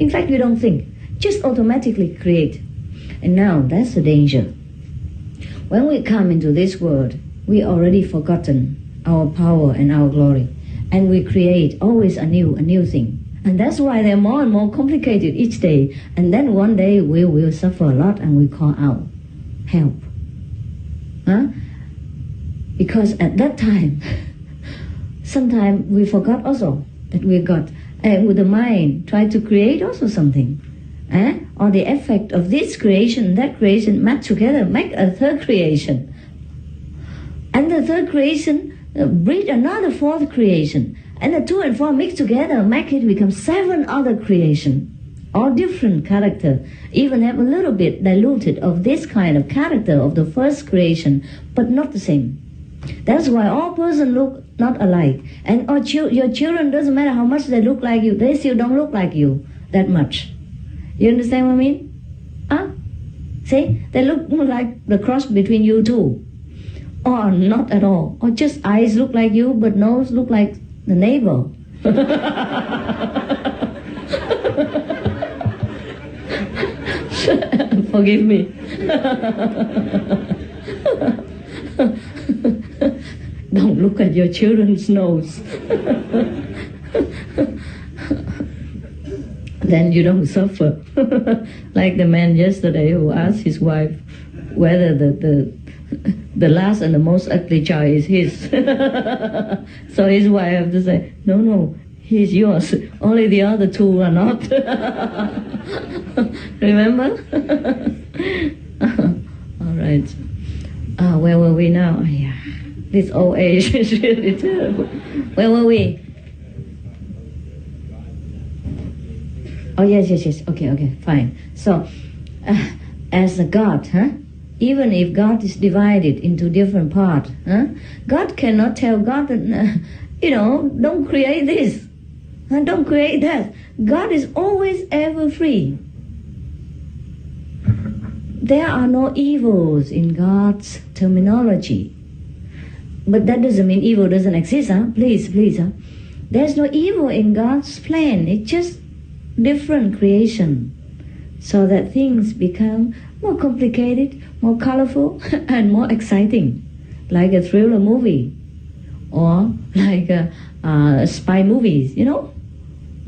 In fact, you don't think. Just automatically create. And now, that's the danger. When we come into this world, we already forgotten our power and our glory. And we create always a new thing. And that's why they're more and more complicated each day. And then one day we will suffer a lot and we call out, help. Because at that time, sometimes we forgot also that we got, with the mind, try to create also something. Or the effect of this creation, that creation, match together, make a third creation. And the third creation breed another fourth creation. And the 2 and 4 mix together, make it become 7 other creation. All different character, even have a little bit diluted of this kind of character of the first creation, but not the same. That's why all persons look not alike. And your children, doesn't matter how much they look like you, they still don't look like you that much. You understand what I mean? See? They look like the cross between you two. Or not at all. Or just eyes look like you, but nose look like the neighbor. Forgive me. Don't look at your children's nose. Then you don't suffer. Like the man yesterday who asked his wife whether the last and the most ugly child is his. So his wife have to say, no, he's yours. Only the other 2 are not. Remember? All right. Where were we now? Yeah. This old age is really terrible. Where were we? Oh, yes. Okay, fine. So, as a God, even if God is divided into different parts, God cannot tell God that, don't create this. And don't create that. God is always ever free. There are no evils in God's terminology. But that doesn't mean evil doesn't exist, huh? Please, huh? There's no evil in God's plan. It's just different creation. So that things become more complicated, more colorful, and more exciting. Like a thriller movie. Or like spy movies, you know?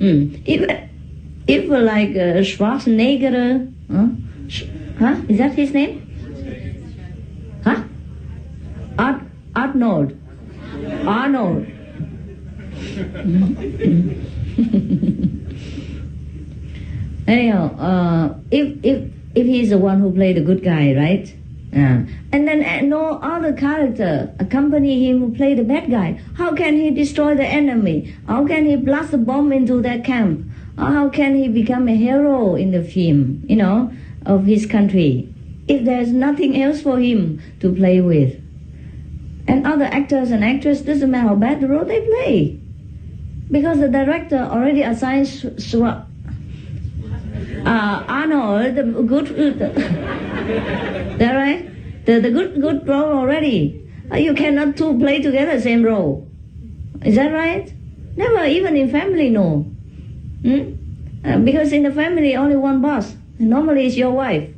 If like Schwarzenegger, is that his name? Huh? Arnold. Anyhow, if he's the one who played the good guy, right? And then no other character accompany him who play the bad guy. How can he destroy the enemy? How can he blast a bomb into that camp? Or how can he become a hero in the film, you know, of his country, if there's nothing else for him to play with? And other actors and actresses, doesn't matter how bad the role they play, because the director already assigns Arnold the good, that right? The good role already. You cannot two play together same role. Is that right? Never, even in family, no. Because in the family only one boss. And normally it's your wife.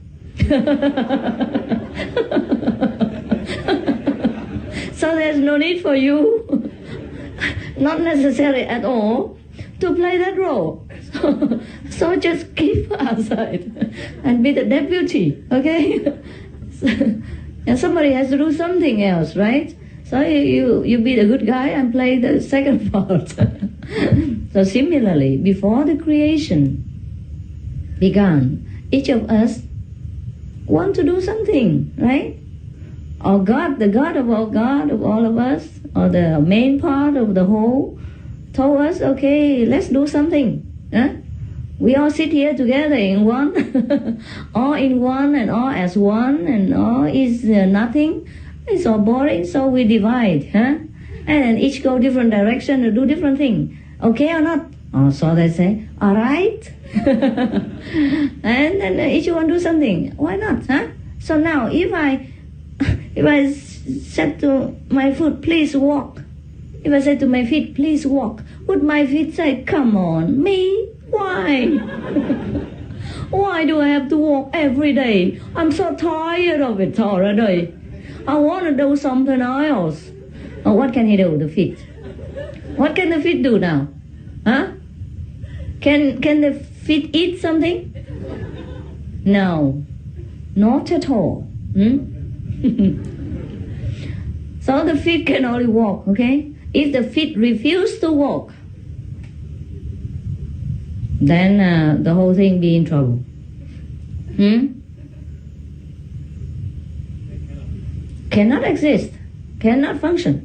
So there's no need for you, not necessary at all, to play that role. So just keep aside and be the deputy, okay? And somebody has to do something else, right? So you be the good guy and play the second part. So similarly, before the creation began, each of us want to do something, right? Or God, the God of all of us, or the main part of the whole, told us, okay, let's do something. Huh? We all sit here together in one, all in one and all as one, and all is nothing. It's all boring, so we divide, huh? And then each go different direction to do different thing. Okay or not? Oh, so they say, all right. And then each one do something. Why not, huh? So now, if I said to my foot, please walk. If I said to my feet, please walk, would my feet say, come on, me? Why? Why do I have to walk every day? I'm so tired of it already. I want to do something else. Oh, what can he do, the feet? What can the feet do now? Huh? Can the feet eat something? No, not at all. So the feet can only walk, okay? If the feet refuse to walk, then the whole thing be in trouble. Cannot exist, cannot function.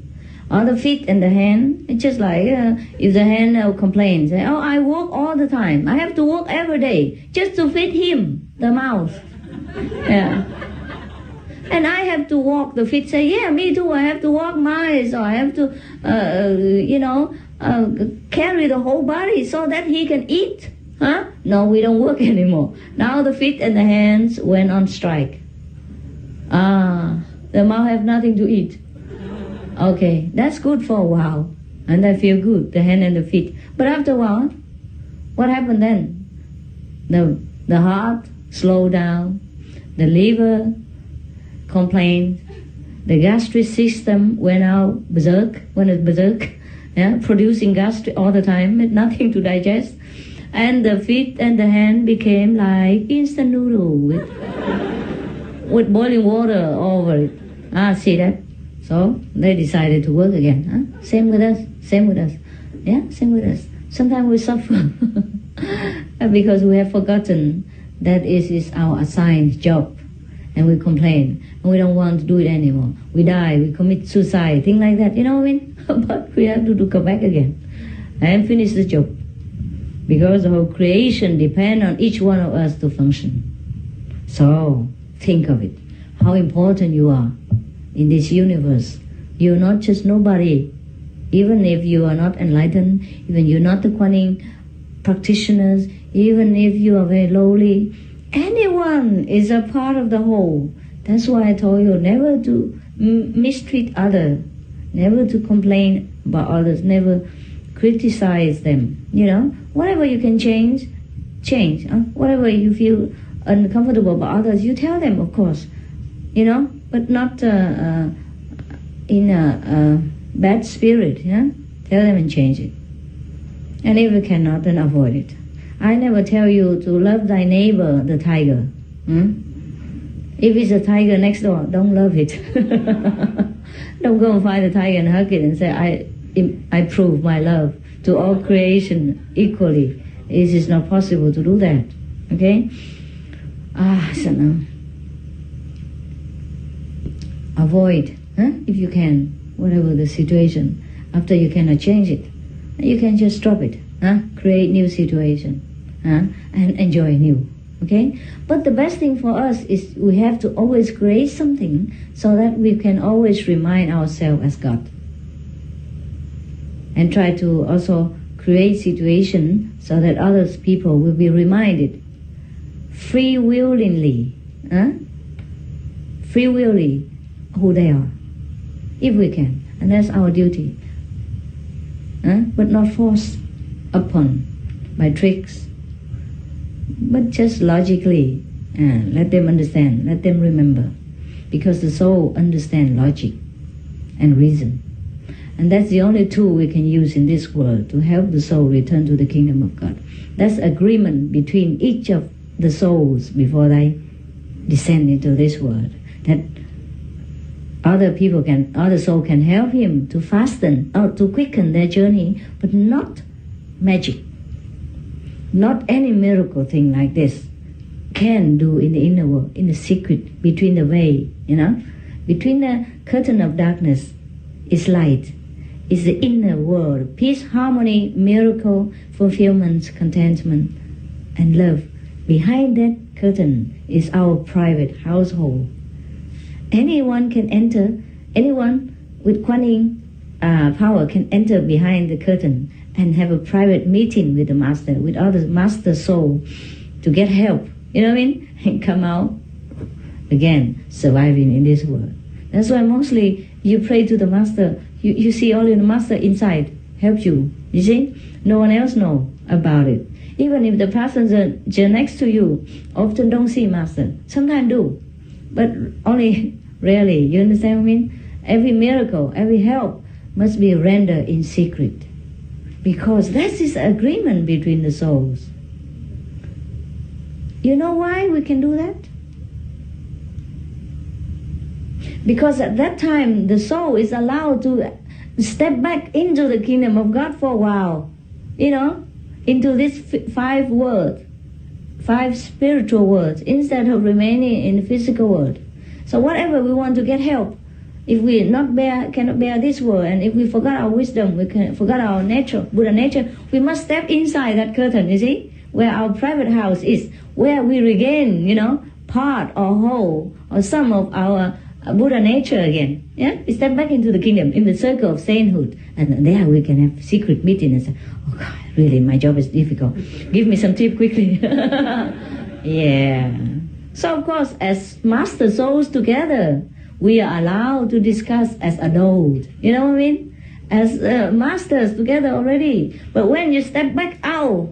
Or the feet and the hand, it's just like if the hand complains, say, oh, I walk all the time. I have to walk every day just to feed him, the mouth. Yeah. And I have to walk. The feet say, yeah, me too. I have to walk miles, or I have to, carry the whole body so that he can eat. Huh? No, we don't work anymore. Now the feet and the hands went on strike. The mouth have nothing to eat. Okay, that's good for a while, and I feel good, the hand and the feet. But after a while, what happened then? The heart slowed down, the liver complained, the gastric system went berserk, producing gastric all the time, nothing to digest, and the feet and the hand became like instant noodle with boiling water over it. See that? So they decided to work again. Huh? Same with us. Yeah, same with us. Sometimes we suffer because we have forgotten that it is our assigned job, and we complain, and we don't want to do it anymore. We die, we commit suicide, things like that, you know what I mean? But we have to come back again and finish the job, because the whole creation depends on each one of us to function. So think of it, how important you are in this universe. You're not just nobody. Even if you are not enlightened, even you're not the Kuan practitioners, even if you are very lowly, anyone is a part of the whole. That's why I told you never to mistreat others, never to complain about others, never criticize them. You know, whatever you can change. Whatever you feel uncomfortable about others, you tell them, of course. You know, but not in a bad spirit. Yeah, tell them and change it. And if you cannot, then avoid it. I never tell you to love thy neighbor, the tiger. If it's a tiger next door, don't love it. Don't go and find the tiger and hug it and say, I prove my love to all creation equally. It is not possible to do that. Okay? So now, avoid, if you can, whatever the situation. After you cannot change it, you can just drop it. Create new situation. And enjoy new. Okay? But the best thing for us is we have to always create something so that we can always remind ourselves as God. And try to also create situation so that other people will be reminded free willingly who they are, if we can. And that's our duty. But not forced upon by tricks, but just logically. Let them understand, let them remember, because the soul understands logic and reason. And that's the only tool we can use in this world to help the soul return to the kingdom of God. That's agreement between each of the souls before they descend into this world. That other soul can help him to fasten or to quicken their journey, but not magic. Not any miracle thing like this can do in the inner world, in the secret, between the veil, between the curtain of darkness is light. Is the inner world, peace, harmony, miracle, fulfillment, contentment, and love. Behind that curtain is our private household. Anyone can enter, anyone with Kuan power can enter behind the curtain and have a private meeting with the master, with other master soul, to get help, you know what I mean? And come out again, surviving in this world. That's why mostly you pray to the master. You see only the master inside help you. You see? No one else know about it. Even if the passenger next to you often don't see master. Sometimes do. But only rarely. You understand what I mean? Every miracle, every help must be rendered in secret. Because that is the agreement between the souls. You know why we can do that? Because at that time, the soul is allowed to step back into the kingdom of God for a while. Into this 5 world, 5 spiritual worlds, instead of remaining in the physical world. So whatever we want to get help, if we cannot bear this world, and if we forgot our wisdom, forgot our nature, Buddha nature, we must step inside that curtain, you see, where our private house is, where we regain, part or whole or some of our Buddha nature again. We step back into the kingdom, in the circle of sainthood, and there we can have secret meeting and say, oh God, really, my job is difficult. Give me some tip quickly. Yeah. So of course, as master souls together, we are allowed to discuss as adults. You know what I mean? As masters together already. But when you step back out,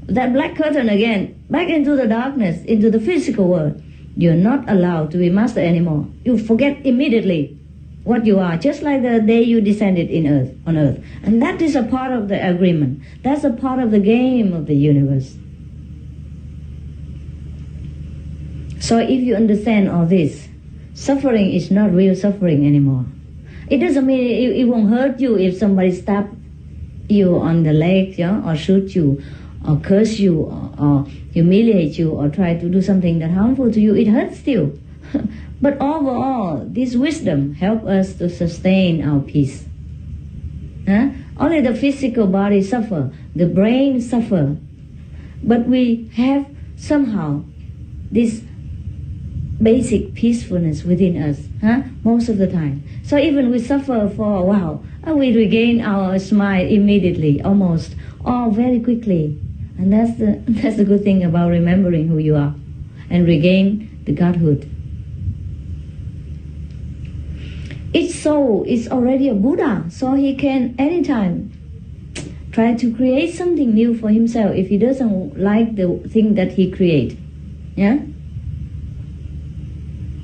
that black curtain again, back into the darkness, into the physical world, you're not allowed to be master anymore. You forget immediately what you are, just like the day you descended on earth. And that is a part of the agreement. That's a part of the game of the universe. So if you understand all this, suffering is not real suffering anymore. It doesn't mean it won't hurt you if somebody stab you on the leg, or shoot you, or curse you, or humiliate you, or try to do something that harmful to you. It hurts still. But overall, this wisdom helps us to sustain our peace. Only the physical body suffer, the brain suffer. But we have somehow this basic peacefulness within us, most of the time. So even we suffer for a while, we regain our smile immediately, almost, or very quickly. And that's the good thing about remembering who you are and regain the Godhood. Each soul is already a Buddha, so he can anytime try to create something new for himself if he doesn't like the thing that he create. Yeah?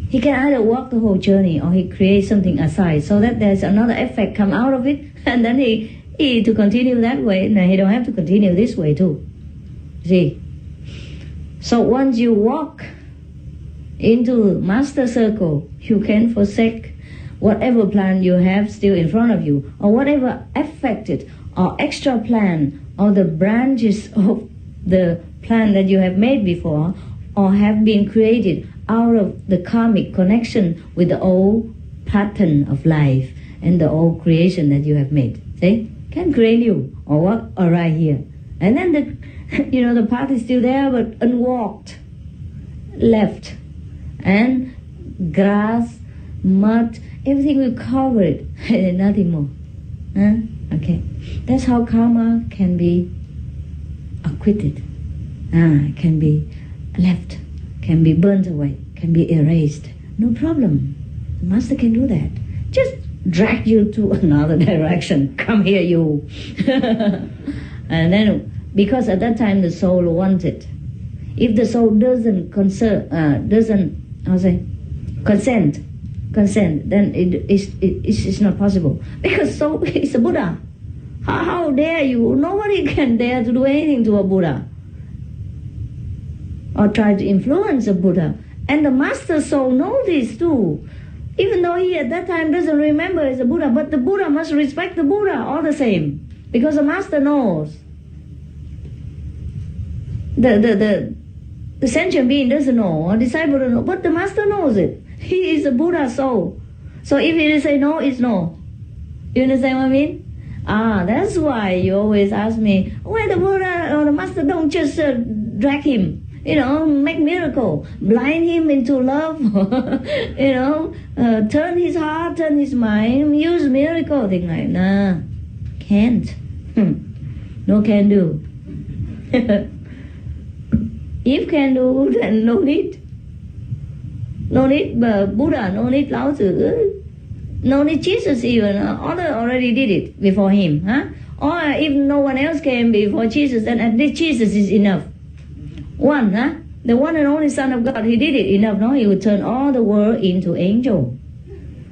He can either walk the whole journey or he creates something aside so that there's another effect come out of it, and then he to continue that way. Now he don't have to continue this way too. See? So once you walk into master circle, you can forsake whatever plan you have still in front of you, or whatever affected or extra plan, or the branches of the plan that you have made before, or have been created out of the karmic connection with the old pattern of life and the old creation that you have made. See? Can create new or walk right here. And then the path is still there but unwalked, left. And grass, mud, everything will cover it, and nothing more. Okay. That's how karma can be acquitted, can be left, can be burnt away, can be erased. No problem. The master can do that. Just drag you to another direction. Come here, you. And then, because at that time the soul wanted. If the soul doesn't consent, then it's not possible. Because soul is a Buddha. How dare you? Nobody can dare to do anything to a Buddha or try to influence a Buddha. And the master soul knows this too. Even though he at that time doesn't remember as a Buddha, but the Buddha must respect the Buddha all the same. Because the master knows. The sentient being doesn't know, or disciple doesn't know, but the master knows it. He is a Buddha soul. So if he say no, it's no. You understand what I mean? That's why you always ask me, why the Buddha or the master don't just drag him, make miracle, blind him into love, turn his heart, turn his mind, use miracle. Thing like, nah, can't. No can do. If can do, then no need. No need Buddha, no need Lao Tzu, no need Jesus even. Other already did it before him. Or if no one else came before Jesus, then at least Jesus is enough. One, the one and only Son of God, he did it enough. No, he would turn all the world into angel.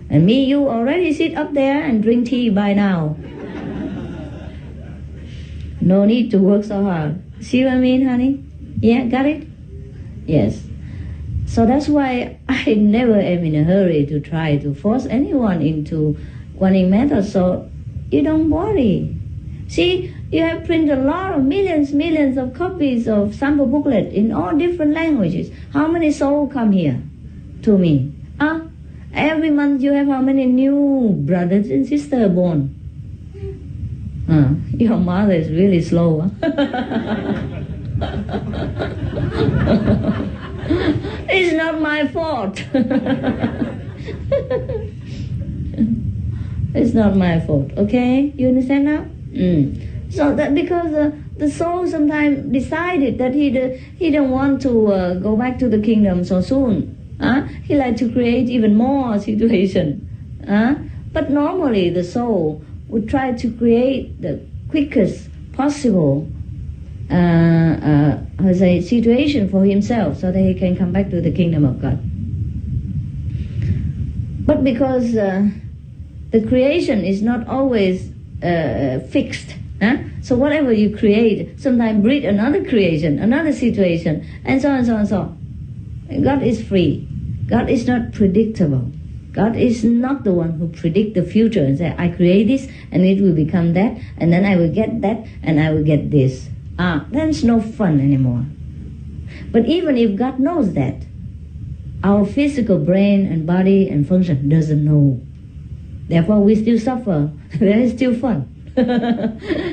And me, you already sit up there and drink tea by now. No need to work so hard. See what I mean, honey? Yeah, got it? Yes. So that's why I never am in a hurry to try to force anyone into Kuan method, so you don't worry. See, you have printed a lot of millions of copies of sample booklet in all different languages. How many souls come here to me? Every month you have how many new brothers and sisters born? Your mother is really slow. It's not my fault. It's not my fault, okay? You understand now? So that because the soul sometimes decided that he don't want to go back to the kingdom so soon. He like to create even more situation. But normally the soul would try to create the quickest possible situation for himself so that he can come back to the kingdom of God. But because the creation is not always fixed, so whatever you create sometimes breed another creation, another situation, and so on and so on and so on. God is free. God is not predictable. God is not the one who predict the future and say, I create this and it will become that, and then I will get that and I will get this. Then it's no fun anymore. But even if God knows that, our physical brain and body and function doesn't know. Therefore we still suffer. There is still fun.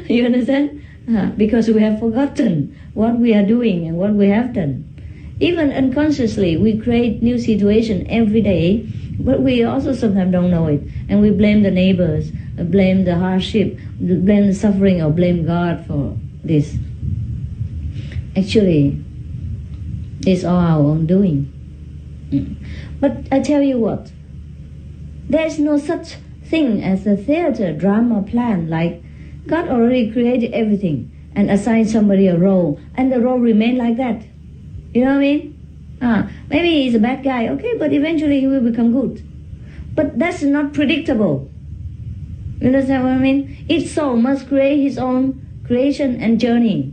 You understand? Because we have forgotten what we are doing and what we have done. Even unconsciously, we create new situation every day, but we also sometimes don't know it. And we blame the neighbors, blame the hardship, blame the suffering, or blame God for this. Actually, it's all our own doing. But I tell you what, there is no such thing as a theater drama plan. Like God already created everything and assigned somebody a role, and the role remained like that. You know what I mean? Maybe he's a bad guy, okay, but eventually he will become good. But that's not predictable. You understand what I mean? Each soul must create his own creation and journey.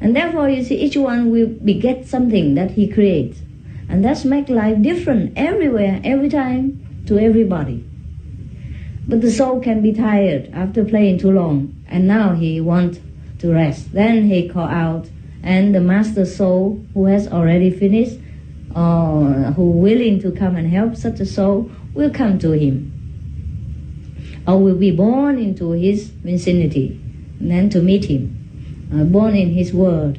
And therefore, you see, each one will beget something that he creates. And that's make life different everywhere, every time, to everybody. But the soul can be tired after playing too long, and now he wants to rest. Then he call out, and the master soul who has already finished, or who willing to come and help such a soul, will come to him, or will be born into his vicinity, and then to meet him, born in his world,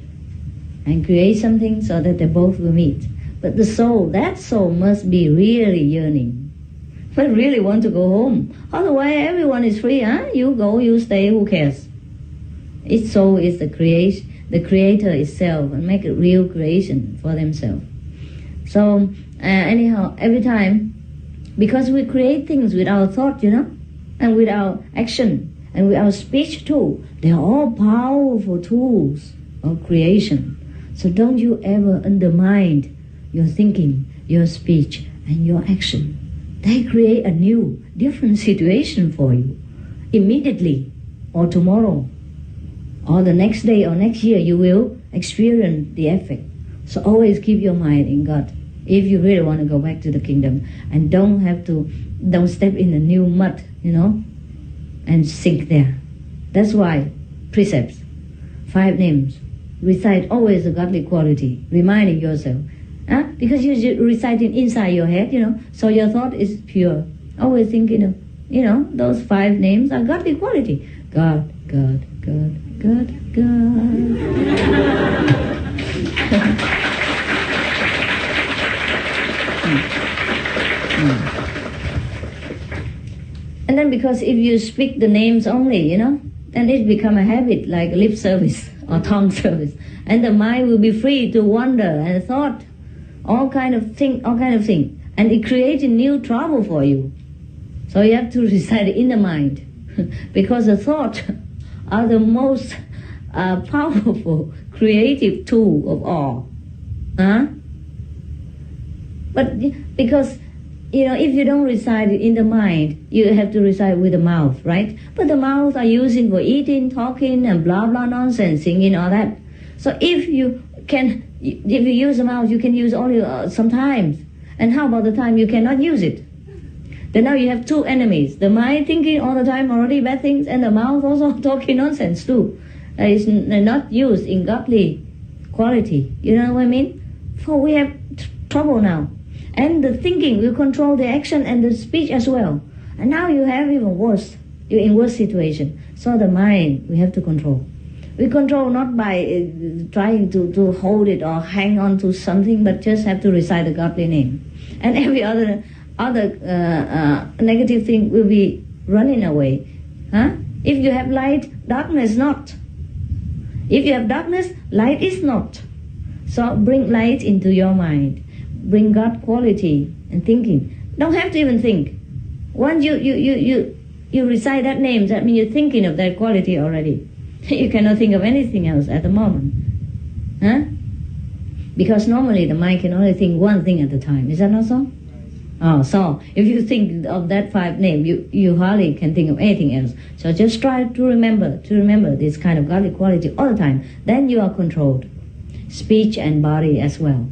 and create something so that they both will meet. But the soul, that soul must be really yearning, but really want to go home. Otherwise, everyone is free, huh? You go, you stay, who cares? Each soul is the creator itself, and make a real creation for themselves. So anyhow, every time, because we create things with our thought, and with our action, and with our speech too, they are all powerful tools of creation. So don't you ever undermine your thinking, your speech, and your action. They create a new, different situation for you. Immediately, or tomorrow, or the next day, or next year, you will experience the effect. So always keep your mind in God, if you really want to go back to the kingdom, and don't step in a new mud, and sink there. That's why precepts, 5 names, recite always a godly quality, reminding yourself. Because you're reciting inside your head, so your thought is pure. Always thinking of, those 5 names are godly quality. God, God, God, God, God. And then because if you speak the names only, then it become a habit, like lip service or tongue service. And the mind will be free to wander and thought, all kind of thing. And it creates new trouble for you. So you have to recite it in the mind. Because the thought are the most powerful creative tool of all. But because, if you don't recite it in the mind, you have to recite with the mouth, right? But the mouth are using for eating, talking, and blah, blah nonsense, singing, all that. So if you use the mouth, you can use only sometimes. And how about the time you cannot use it? Then now you have 2 enemies. The mind thinking all the time already bad things, and the mouth also talking nonsense too. It's not used in godly quality. You know what I mean? For we have trouble now. And the thinking will control the action and the speech as well. And now you have even worse. You're in worse situation. So the mind, we have to control. We control not by trying to hold it or hang on to something, but just have to recite the godly name. And every other negative thing will be running away. If you have light, darkness not. If you have darkness, light is not. So bring light into your mind. Bring God quality and thinking. Don't have to even think. Once you recite that name, that means you're thinking of that quality already. You cannot think of anything else at the moment. Because normally the mind can only think one thing at a time. Is that not so? So if you think of that 5 names, you hardly can think of anything else. So just try to remember this kind of godly quality all the time. Then you are controlled. Speech and body as well.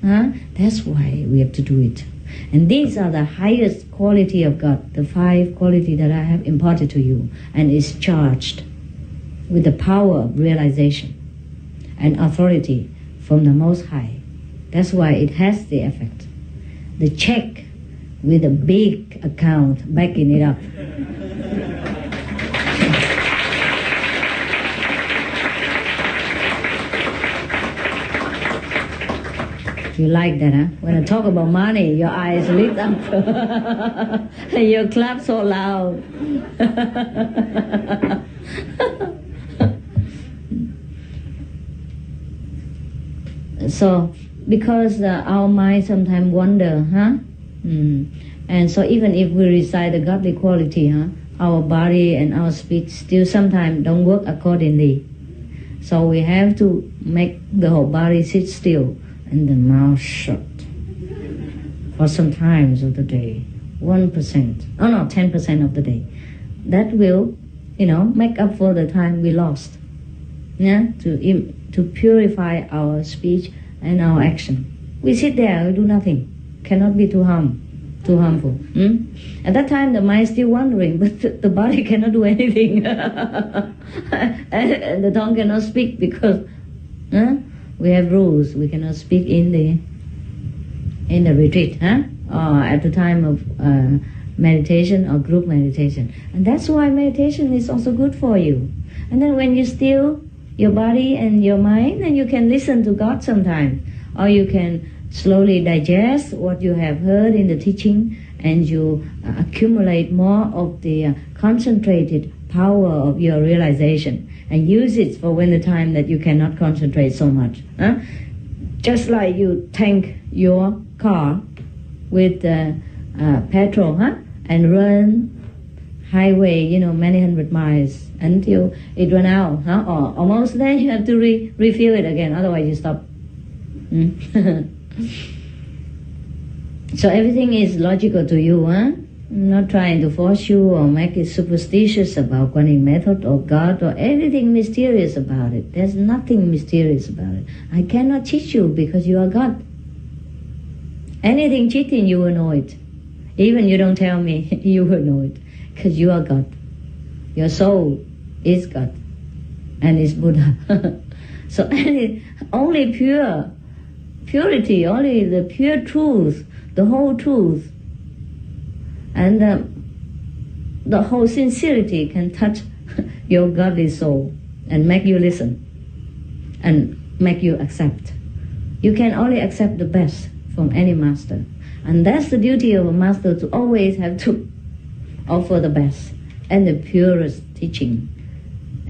That's why we have to do it. And these are the highest quality of God, the 5 qualities that I have imparted to you, and is charged with the power of realization and authority from the Most High. That's why it has the effect. The check with a big account backing it up. You like that, huh? When I talk about money, your eyes lit up and you clap so loud. So, because our mind sometimes wander, huh? And so even if we recite the godly quality, huh, our body and our speech still sometimes don't work accordingly. So we have to make the whole body sit still and the mouth shut for some times of the day. 10% of the day. That will, make up for the time we lost. Yeah, to purify our speech and our action. We sit there, we do nothing. Cannot be too harmful. At that time, the mind is still wandering, but the body cannot do anything. And the tongue cannot speak because we have rules. We cannot speak in the retreat, or at the time of meditation or group meditation. And that's why meditation is also good for you. And then when you still your body and your mind, then you can listen to God sometime, or you can slowly digest what you have heard in the teaching, and you accumulate more of the concentrated power of your realization and use it for when the time that you cannot concentrate so much. Just like you tank your car with petrol, and run highway, many hundred miles until it run out, or almost then you have to refill it again, otherwise you stop. So everything is logical to you, I'm not trying to force you or make it superstitious about Guanyin method or God or anything mysterious about it. There's nothing mysterious about it. I cannot teach you because you are God. Anything cheating, you will know it. Even you don't tell me, you will know it, because you are God. Your soul is God and is Buddha. So only purity, only the pure truth, the whole truth, and the whole sincerity can touch your godly soul and make you listen and make you accept. You can only accept the best from any master. And that's the duty of a master, to always have to offer the best and the purest teaching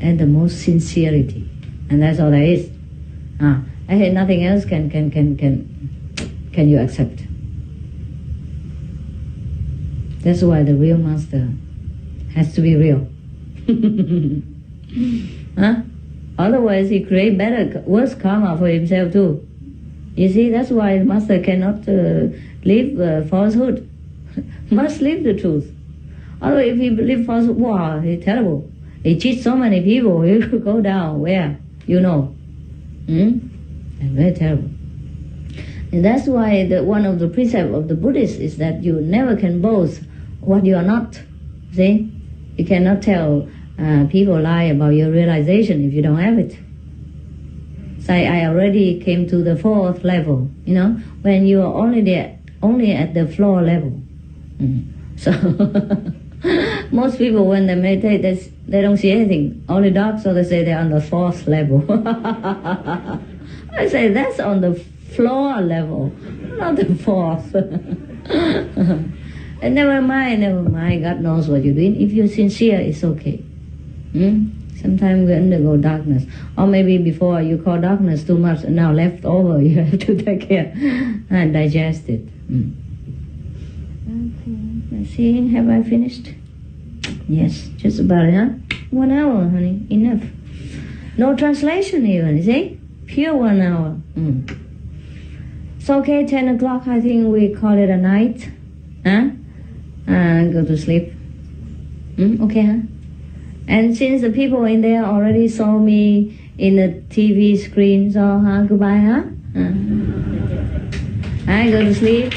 and the most sincerity. And that's all there is. I think nothing else can you accept. That's why the real master has to be real. Otherwise he create worse karma for himself too. You see, that's why the master cannot live falsehood. Must live the truth. Otherwise, if he live falsehood, wow, he's terrible. He cheats so many people, he will go down where? And very terrible. And that's why one of the precepts of the Buddhists is that you never can boast what you are not. See? You cannot tell people lie about your realization if you don't have it. Say, I already came to the 4th level, when you are only at the floor level. So most people, when they meditate, they don't see anything, only dark, so they say they're on the 4th level. I say, that's on the floor level, not the 4th. And never mind, God knows what you're doing. If you're sincere, it's okay. Sometimes we undergo darkness. Or maybe before you call darkness too much, and now left over, you have to take care and digest it. Okay, let's see, have I finished? Yes, just about it, 1 hour, honey, enough. No translation even, you see? Pure 1 hour. It's okay, 10 o'clock, I think we call it a night. Go to sleep. Okay, And since the people in there already saw me in the TV screen, so goodbye, I go to sleep.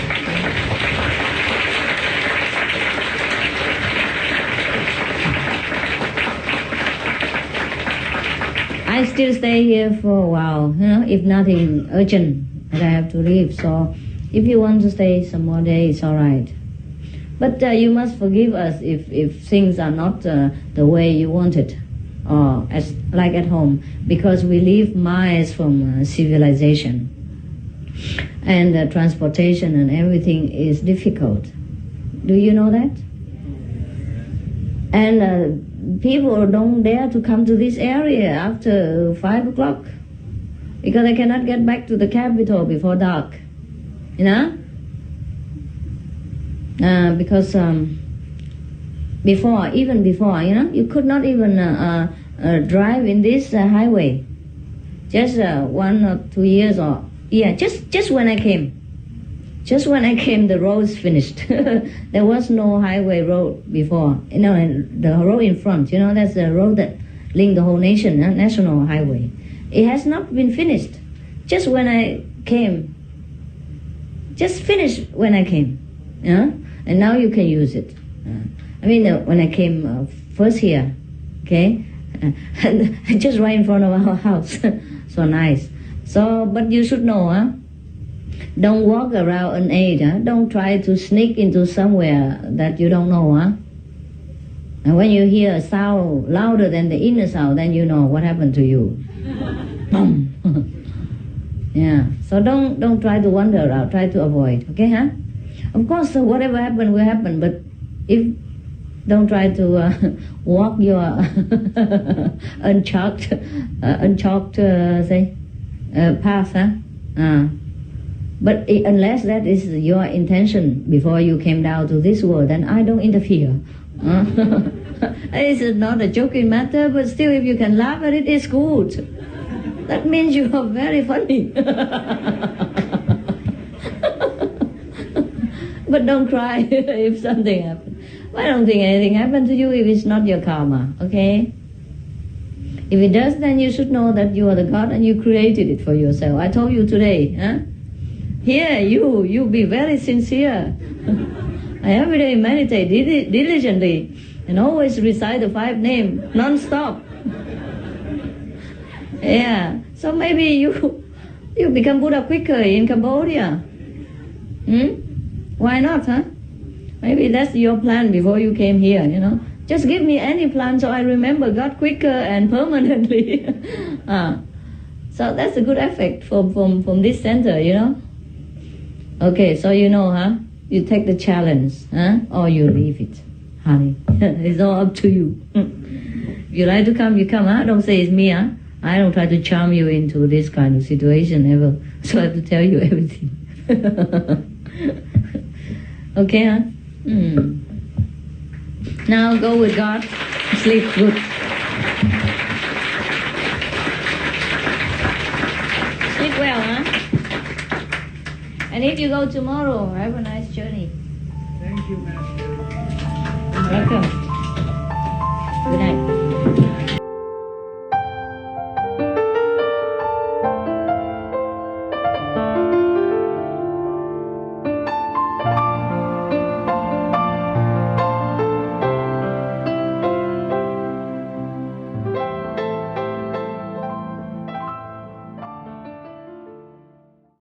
I still stay here for a while, if nothing urgent that I have to leave. So if you want to stay some more days, it's all right. But you must forgive us if things are not the way you want it, or like at home, because we live miles from civilization. And transportation and everything is difficult. Do you know that? And people don't dare to come to this area after 5 o'clock because they cannot get back to the capital before dark. You know? Because even before, you know, you could not even drive in this highway. Just 1 or 2 years or, yeah, just when I came. Just when I came, the roads finished. There was no highway road before. You know, and the road in front, you know, that's the road that link the whole nation, national highway. It has not been finished. Just when I came. Just finished when I came. You know? And now you can use it. I mean, when I came first here, okay, and just right in front of our house. So nice. So, but you should know, huh? Don't walk around unaided. Huh? Don't try to sneak into somewhere that you don't know. Huh? And when you hear a sound louder than the inner sound, then you know what happened to you. Boom. Yeah. So don't try to wander around. Try to avoid. Okay, huh? Of course, whatever happened will happen. But if don't try to walk your unchalked path. Huh? But unless that is your intention before you came down to this world, then I don't interfere. It's not a joking matter, but still if you can laugh at it, it's good. That means you are very funny. But don't cry if something happens. I don't think anything happened to you if it's not your karma, okay? If it does, then you should know that you are the God and you created it for yourself. I told you today, huh? Here, you be very sincere. I every day meditate diligently and always recite the 5 names non-stop. Yeah, so maybe you become Buddha quicker in Cambodia. Why not, huh? Maybe that's your plan before you came here, you know. Just give me any plan so I remember God quicker and permanently. So that's a good effect from this center, you know. Okay, so you know, huh? You take the challenge, huh? Or you leave it, honey. It's all up to you. If you like to come, you come, huh? Don't say it's me, huh? I don't try to charm you into this kind of situation ever. So I have to tell you everything. Okay, huh? Now go with God. Sleep good. Sleep well, huh? And if you go tomorrow, have a nice journey. Thank you, Master. Welcome. Good night.